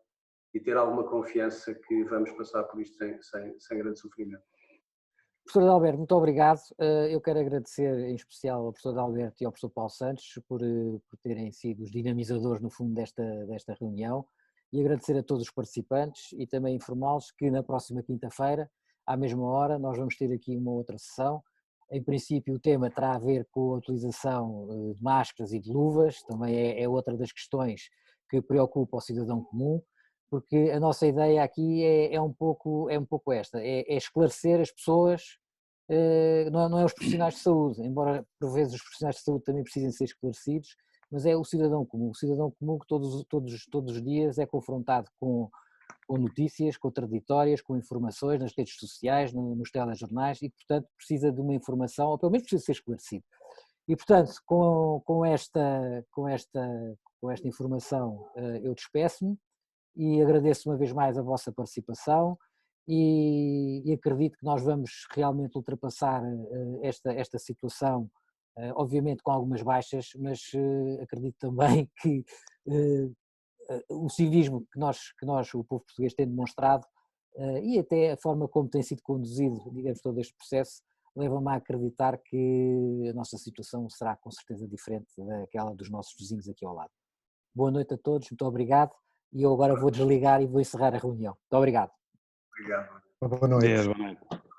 Speaker 1: e ter alguma confiança que vamos passar por isto sem grande sofrimento.
Speaker 2: Professor Adalberto, muito obrigado. Eu quero agradecer em especial ao professor Adalberto e ao professor Paulo Santos por terem sido os dinamizadores, no fundo, desta reunião, e agradecer a todos os participantes e também informá-los que na próxima quinta-feira, à mesma hora, nós vamos ter aqui uma outra sessão. Em princípio, o tema terá a ver com a utilização de máscaras e de luvas, também é outra das questões que preocupa o cidadão comum, porque a nossa ideia aqui é um pouco esta, é esclarecer as pessoas, não é os profissionais de saúde, embora por vezes os profissionais de saúde também precisem ser esclarecidos, mas é o cidadão comum que todos os dias é confrontado com notícias contraditórias, com informações nas redes sociais, nos telejornais e, portanto, precisa de uma informação, ou pelo menos precisa ser esclarecido. E, portanto, com esta informação eu despeço-me e agradeço uma vez mais a vossa participação e acredito que nós vamos realmente ultrapassar esta situação, obviamente com algumas baixas, mas acredito também que o civismo que nós, o povo português, tem demonstrado e até a forma como tem sido conduzido, digamos, todo este processo, leva-me a acreditar que a nossa situação será com certeza diferente daquela dos nossos vizinhos aqui ao lado. Boa noite a todos, muito obrigado, e eu agora vou desligar e vou encerrar a reunião. Muito obrigado.
Speaker 1: Obrigado.
Speaker 3: Boa noite.
Speaker 8: Boa noite.